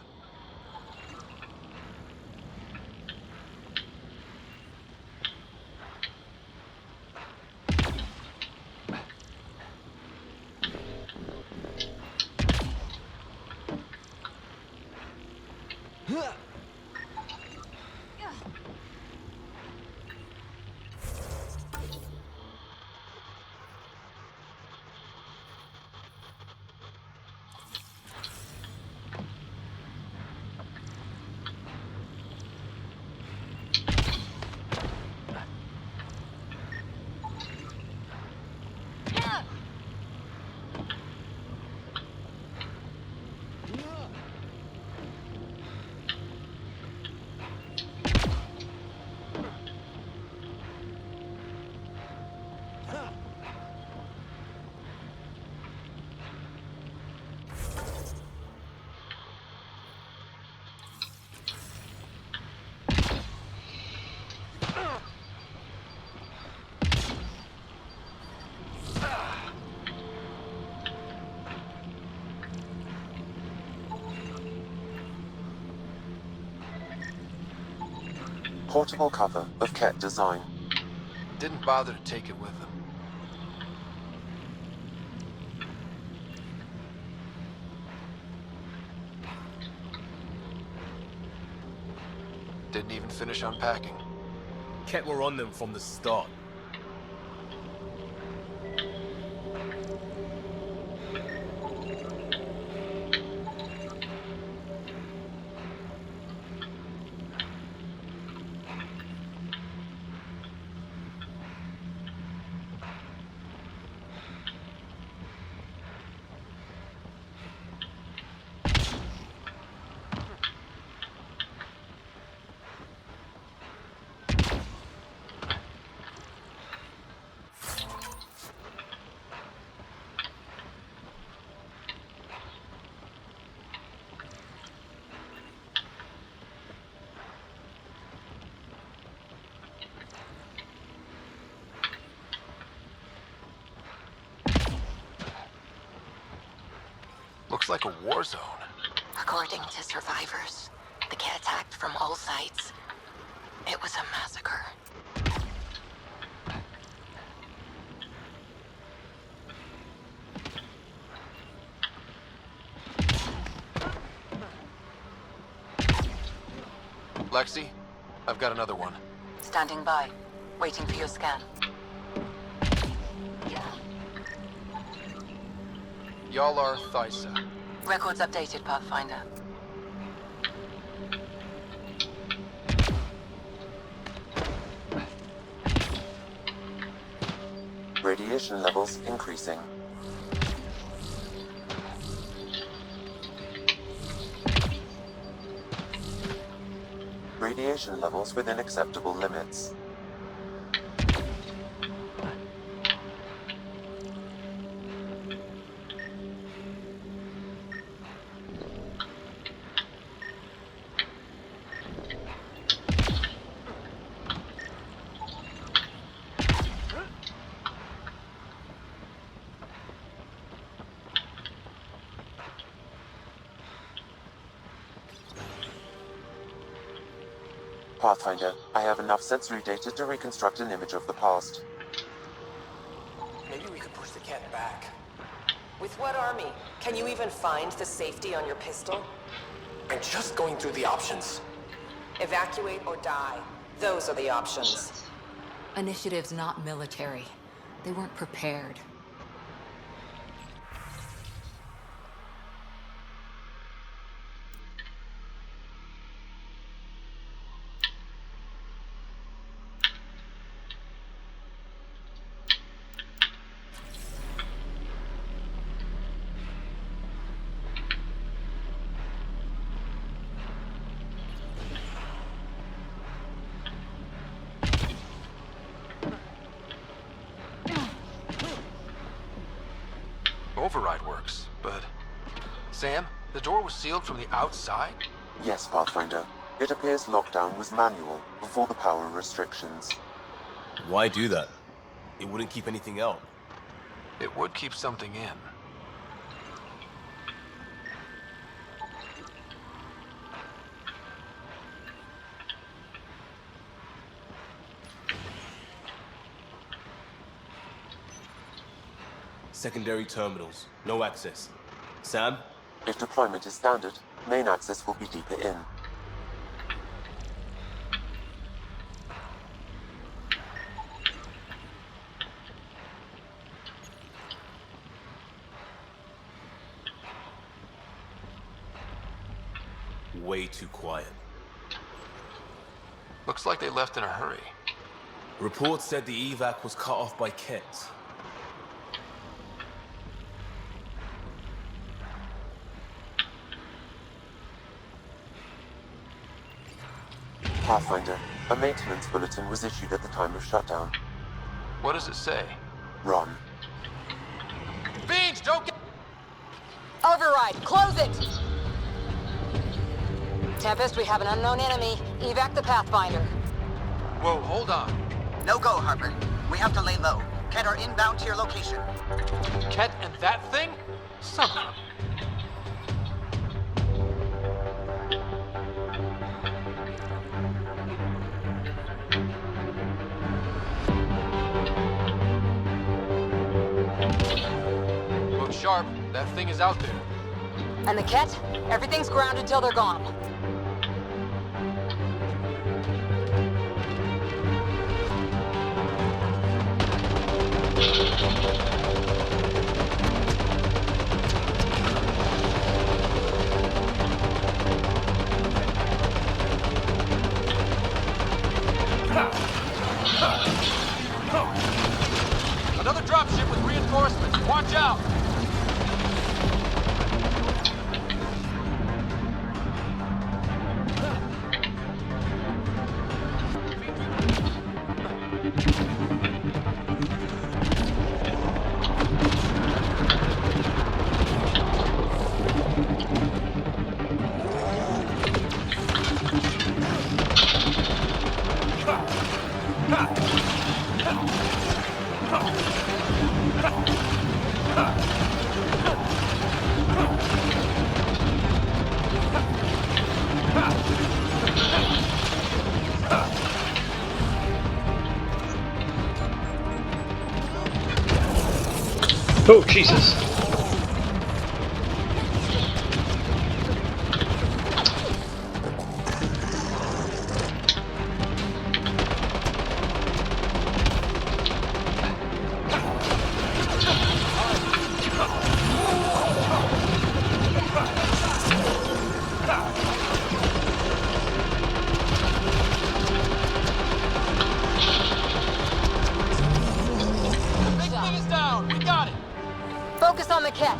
Portable cover of Ket design. Didn't bother to take it with them. Didn't even finish unpacking. Ket were on them from the start. Looks like a war zone. According to survivors, the Ket attacked from all sides. It was a massacre. Lexi, I've got another one. Standing by, waiting for your scan. Y'all are Thysa. Records updated, Pathfinder. Radiation levels increasing. Radiation levels within acceptable limits. Pathfinder, I have enough sensory data to reconstruct an image of the past. Maybe we could push the cat back. With what army? Can you even find the safety on your pistol? I'm just going through the options. Evacuate or die. Those are the options. Initiative's not military. They weren't prepared. Override works, but... Sam, the door was sealed from the outside? Yes, Pathfinder. It appears lockdown was manual before the power restrictions. Why do that? It wouldn't keep anything out. It would keep something in. Secondary terminals, no access. Sam? If deployment is standard, main access will be deeper in. Way too quiet. Looks like they left in a hurry. Reports said the evac was cut off by Kets. Pathfinder, a maintenance bulletin was issued at the time of shutdown. What does it say? Run. Fiends, don't get... Override, close it! Tempest, we have an unknown enemy. Evac the Pathfinder. Whoa, hold on. No go, Harper. We have to lay low. Ket are inbound to your location. Ket and that thing? Son of a... Look sharp. That thing is out there. And the Ket? Everything's grounded till they're gone. Another dropship with reinforcements. Watch out! Oh, Jesus. cat.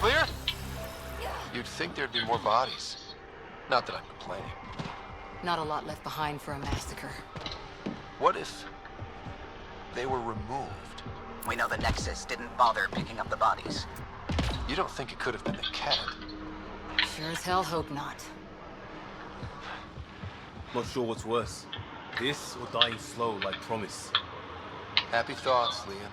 Clear? You'd think there'd be more bodies. Not that I'm complaining. Not a lot left behind for a massacre. What if they were removed? We know the Nexus didn't bother picking up the bodies. You don't think it could have been the cat? Sure as hell hope not. Not sure what's worse. This or dying slow like Promise. Happy thoughts, Liam.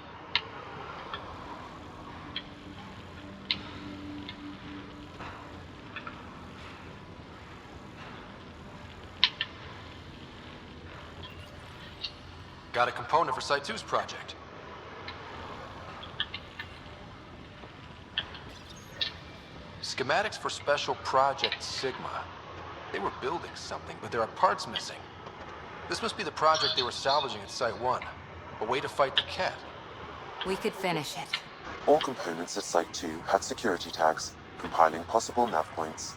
Got a component for Site 2's project. Schematics for Special Project Sigma. They were building something, but there are parts missing. This must be the project they were salvaging at Site 1. A way to fight the cat. We could finish it. All components at Site 2 had security tags, compiling possible nav points.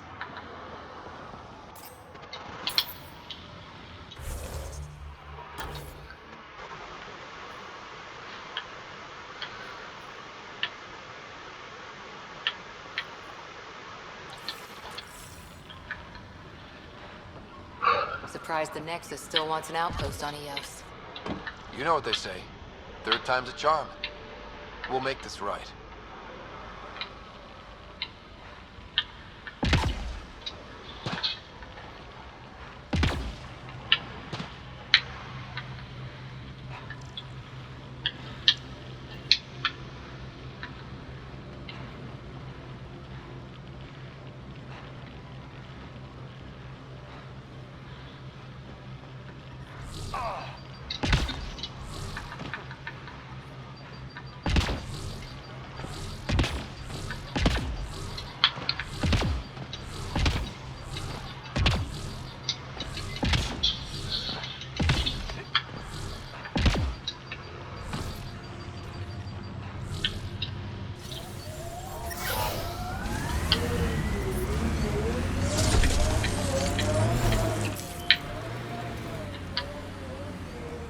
Surprised the Nexus still wants an outpost on Eos. You know what they say. Third time's a charm. We'll make this right.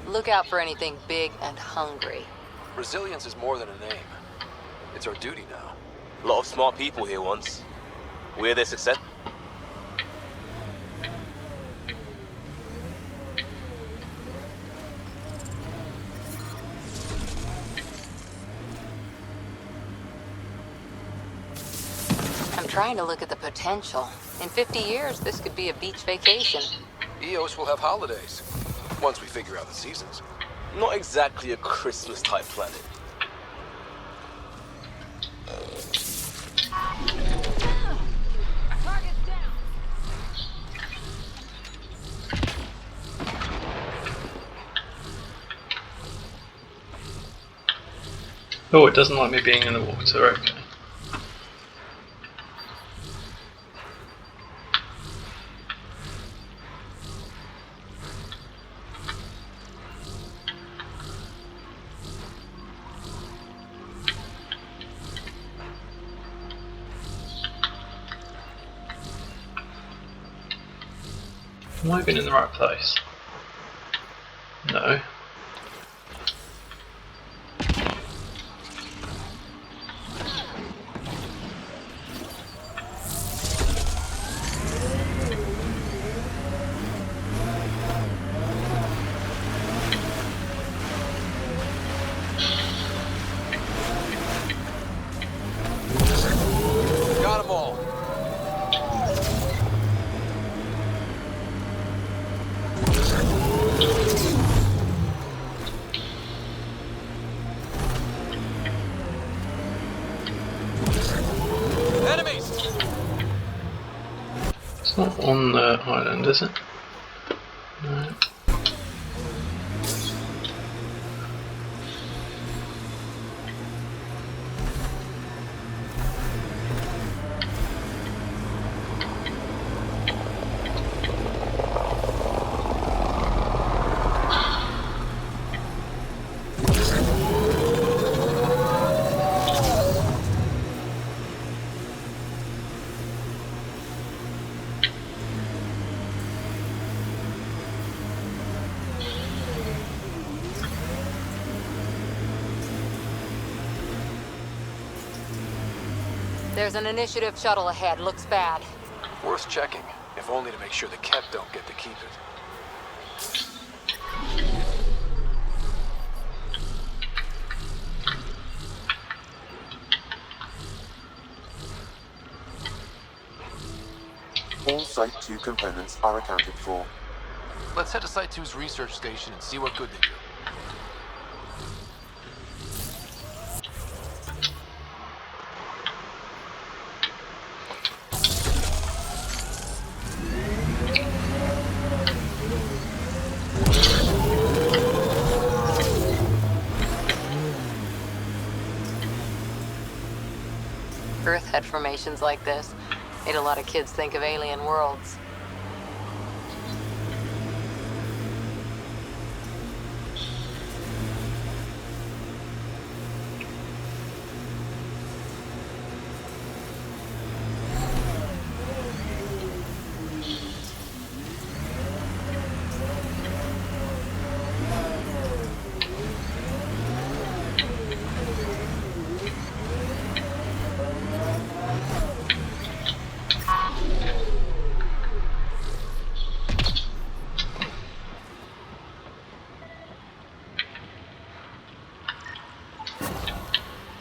Look out for anything big and hungry. Resilience is more than a name. It's our duty now. A lot of smart people here once. We're their success. I'm trying to look at the potential. In 50 years, this could be a beach vacation. Eos will have holidays. Once we figure out the seasons. Not exactly a Christmas-type planet. Oh, it doesn't like me being in the water, okay. Have I been in the right place? No. Got them all. not on the island, is it? No. There's an initiative shuttle ahead. Looks bad. Worth checking, if only to make sure the Ket don't get to keep it. All Site 2 components are accounted for. Let's head to Site 2's research station and see what good they do. Earth had formations like this. Made a lot of kids think of alien worlds.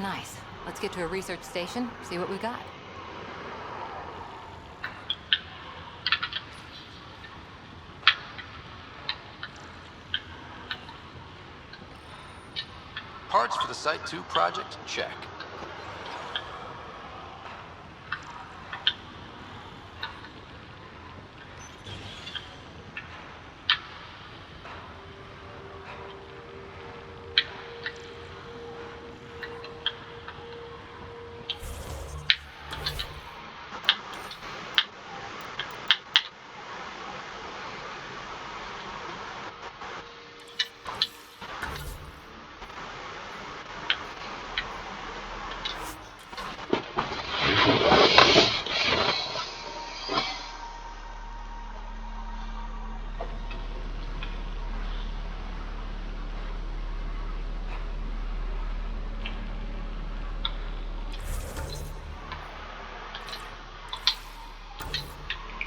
Nice. Let's get to a research station, see what we got. Parts for the Site 2 project? Check.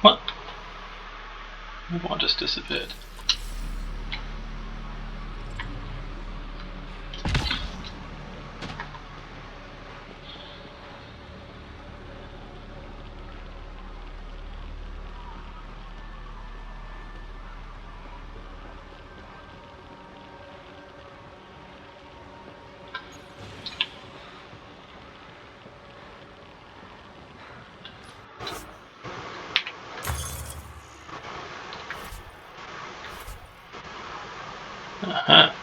What? What just disappeared? Aha.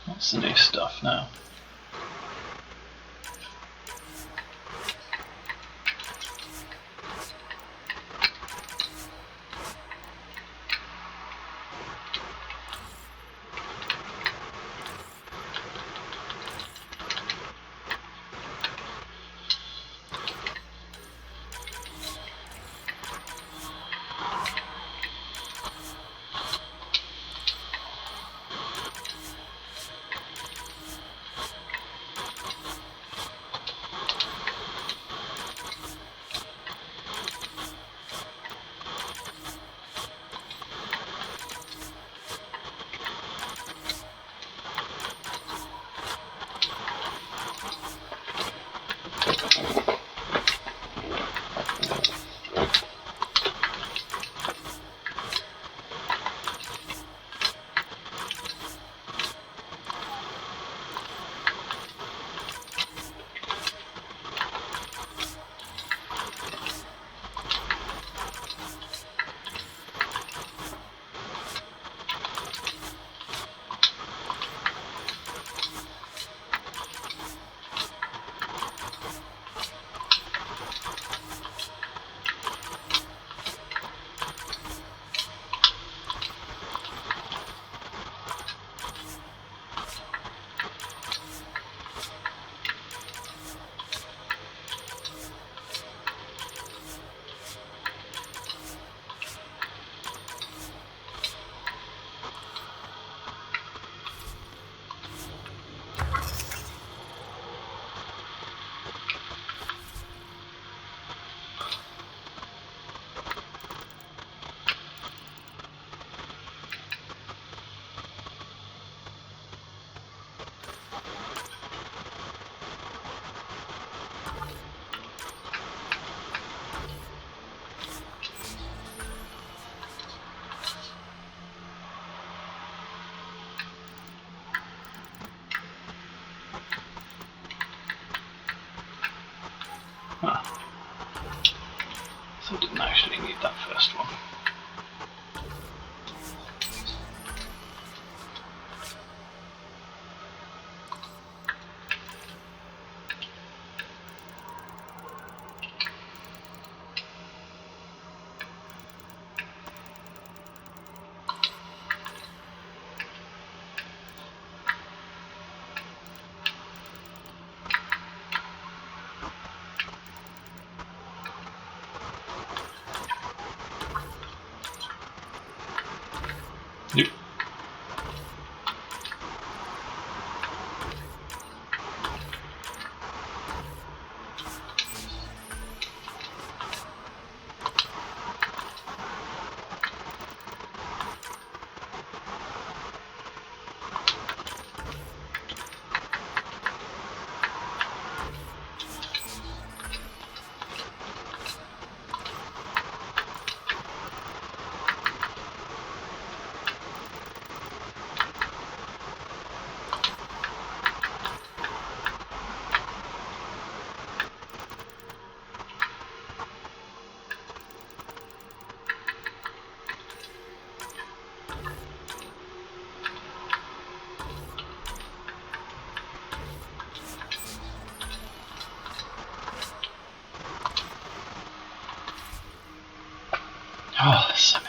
What's the new stuff now? So I didn't actually need that first one. Yep. Oh, there's so many.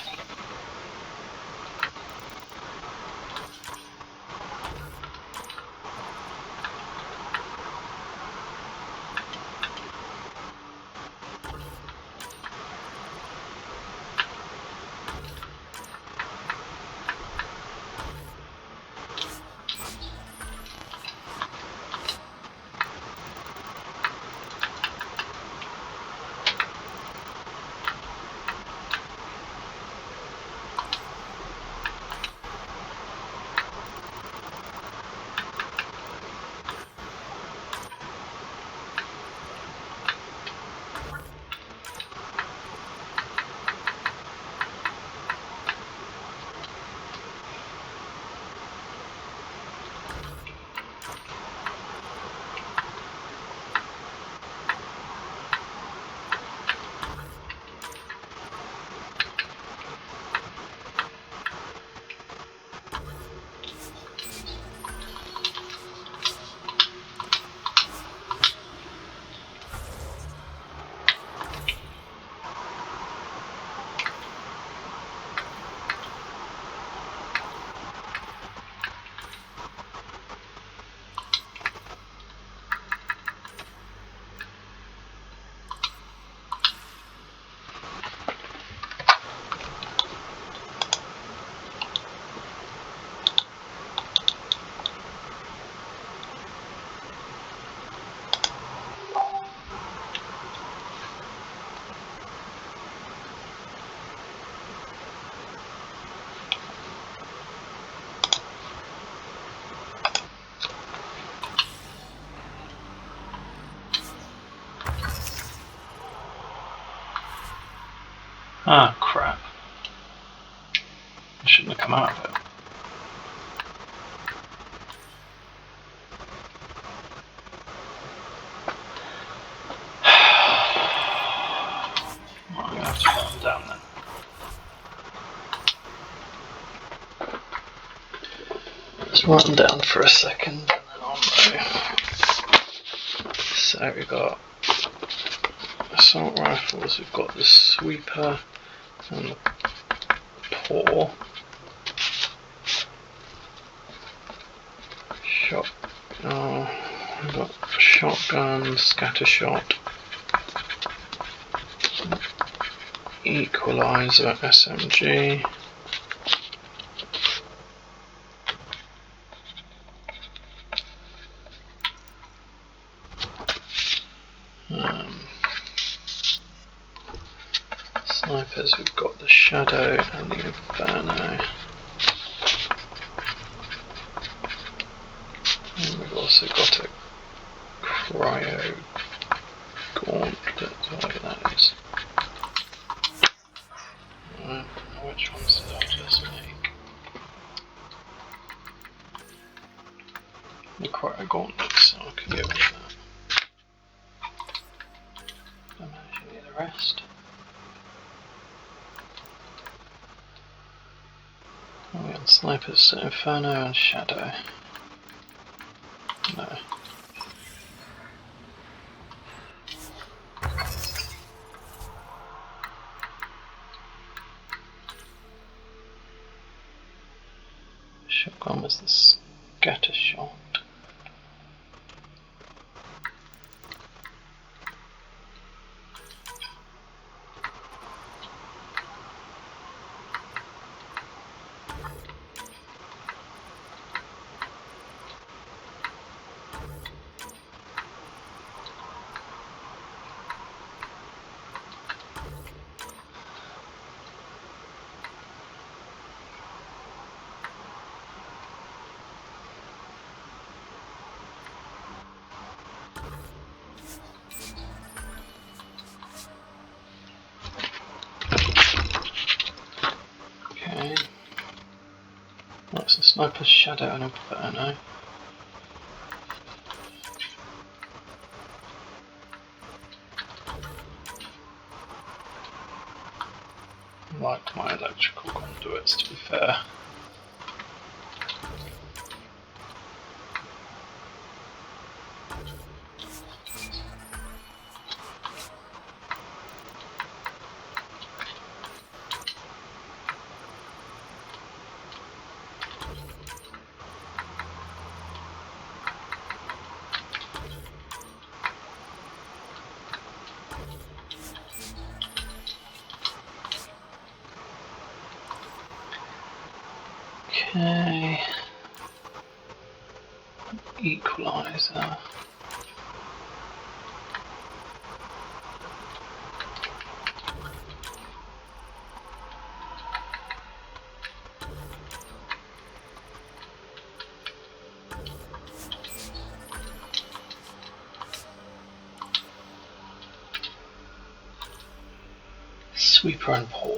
Ah, crap. I shouldn't have come out of it. Well, I'm going to have to slow them down then. Let's write them down for a second and then I'll know. So we've got assault rifles, we've got the sweeper and the paw. We've got shotgun, scatter shot, equalizer, SMG. Snipers, we've got the Shadow and the Inferno. And we've also got a cryo gauntlet, whatever that is. I don't know which ones did I just make. The cryo gauntlet, so I can get rid of that. I manage to need the rest. Oh, we got snipers, Inferno and Shadow. No. Shotgun was the scatter shot. Okay. That's a sniper, Shadow and Inferno. I like my electrical conduits, to be fair. Okay. Equalizer. Sweeper and Paw.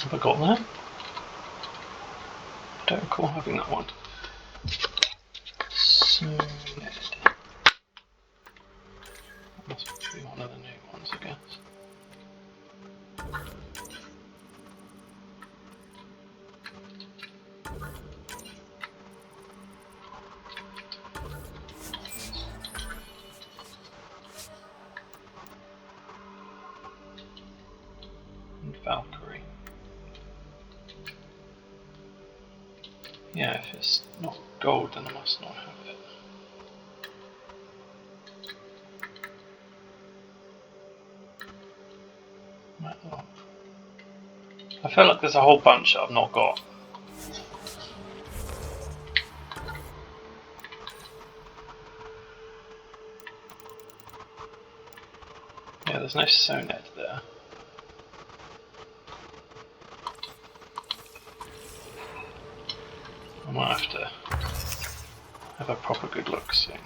Have I got that? I don't recall having that one. So that must be one of the new ones, I guess. And Valkyrie. Yeah, if it's not gold, then I must not have it. Right, well. I feel like there's a whole bunch that I've not got. Yeah, there's no Soned there. I might have to have a proper good look soon.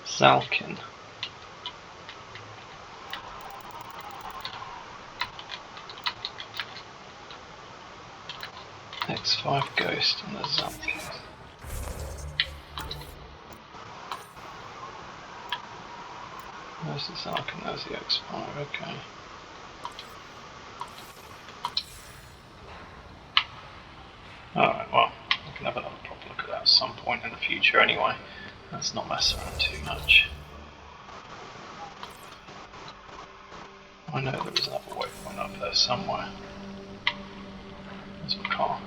Zalkin. X5 Ghost and the Zamkis. There's the Zark and there's the X5, okay. Alright, well, we can have another proper look at that at some point in the future anyway. Let's not mess around too much. I know there was another waypoint up there somewhere. There's my car.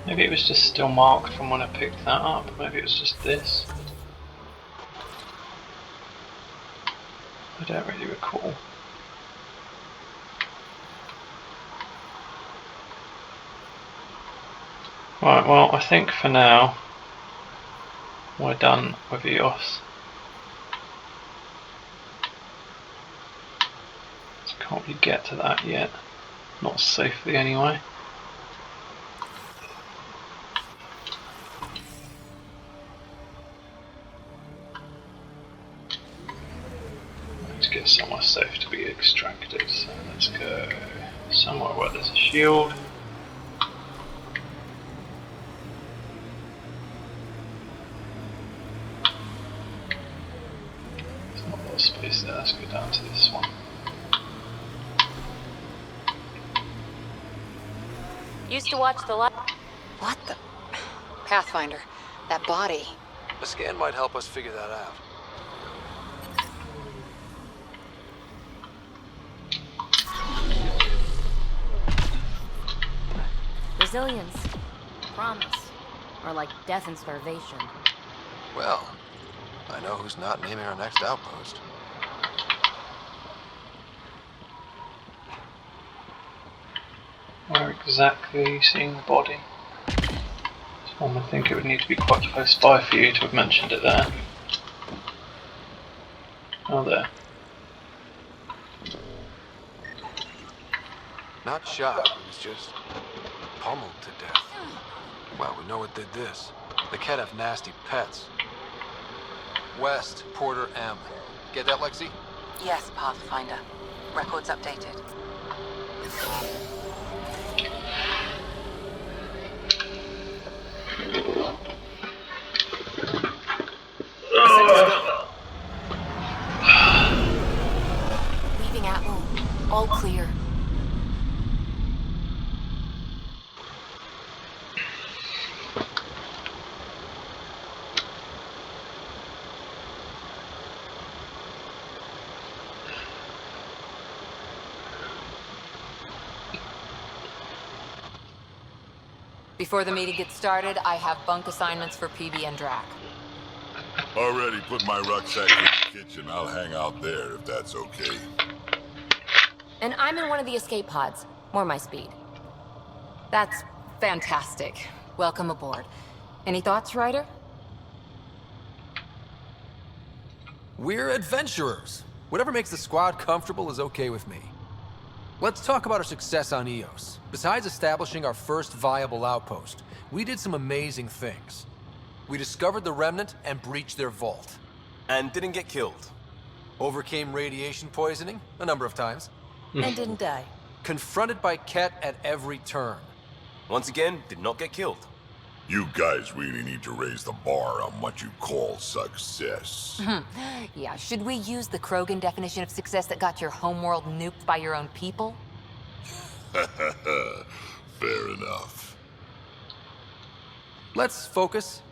Maybe it was just still marked from when I picked that up. Maybe it was just this. I don't really recall. Right, well, I think for now we're done with EOS. Can't really get to that yet. Not safely anyway. Let's get somewhere safe to be extracted, so let's go somewhere where there's a shield. There's not a lot of space there, let's go down to this one. Used to watch the What the? Pathfinder, that body. A scan might help us figure that out. Resilience. Promise. Or like death and starvation. Well, I know who's not naming our next outpost. Where exactly are you seeing the body? One would think it would need to be quite close by for you to have mentioned it there. Oh, there. Not shot, it was just pummeled to death. Well, we know what did this. The Ket have nasty pets. West, Porter M. Get that, Lexi? Yes, Pathfinder. Records updated. Leaving Atwell. All clear. Before the meeting gets started, I have bunk assignments for PB and Drac. Already put my rucksack in the kitchen. I'll hang out there if that's okay. And I'm in one of the escape pods. More my speed. That's fantastic. Welcome aboard. Any thoughts, Ryder? We're adventurers. Whatever makes the squad comfortable is okay with me. Let's talk about our success on Eos. Besides establishing our first viable outpost, we did some amazing things. We discovered the Remnant and breached their vault. And didn't get killed. Overcame radiation poisoning a number of times. And didn't die. Confronted by Ket at every turn. Once again, did not get killed. You guys really need to raise the bar on what you call success. Yeah, should we use the Krogan definition of success that got your homeworld nuked by your own people? Fair enough. Let's focus.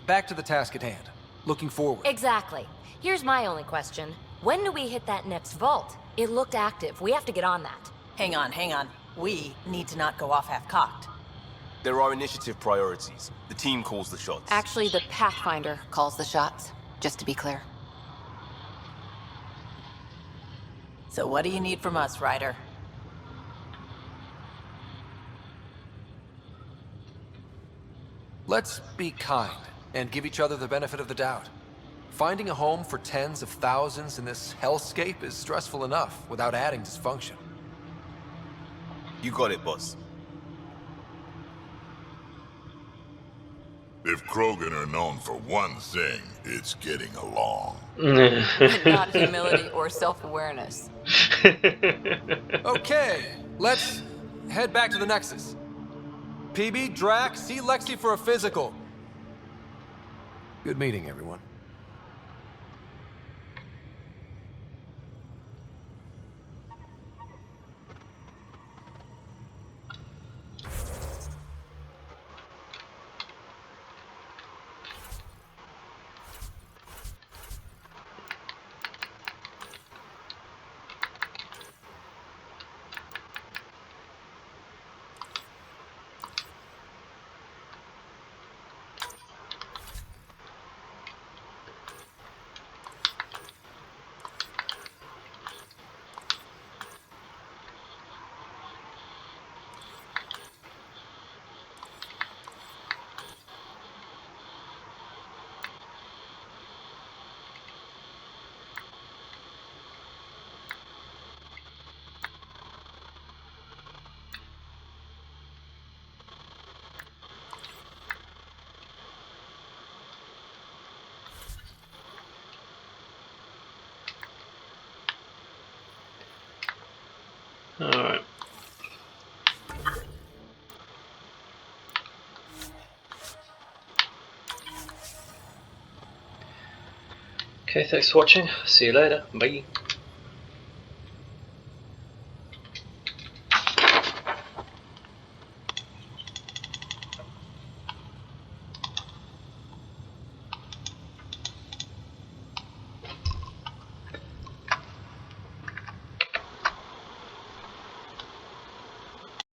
Back to the task at hand. Looking forward. Exactly. Here's my only question. When do we hit that next vault? It looked active. We have to get on that. Hang on, hang on. We need to not go off half-cocked. There are initiative priorities. The team calls the shots. Actually, the Pathfinder calls the shots, just to be clear. So what do you need from us, Ryder? Let's be kind and give each other the benefit of the doubt. Finding a home for tens of thousands in this hellscape is stressful enough without adding dysfunction. You got it, boss. If Krogan are known for one thing, it's getting along. Not humility or self-awareness. Okay, let's head back to the Nexus. PB, Drac, see Lexi for a physical. Good meeting, everyone. Alright. Okay, thanks for watching. See you later. Bye.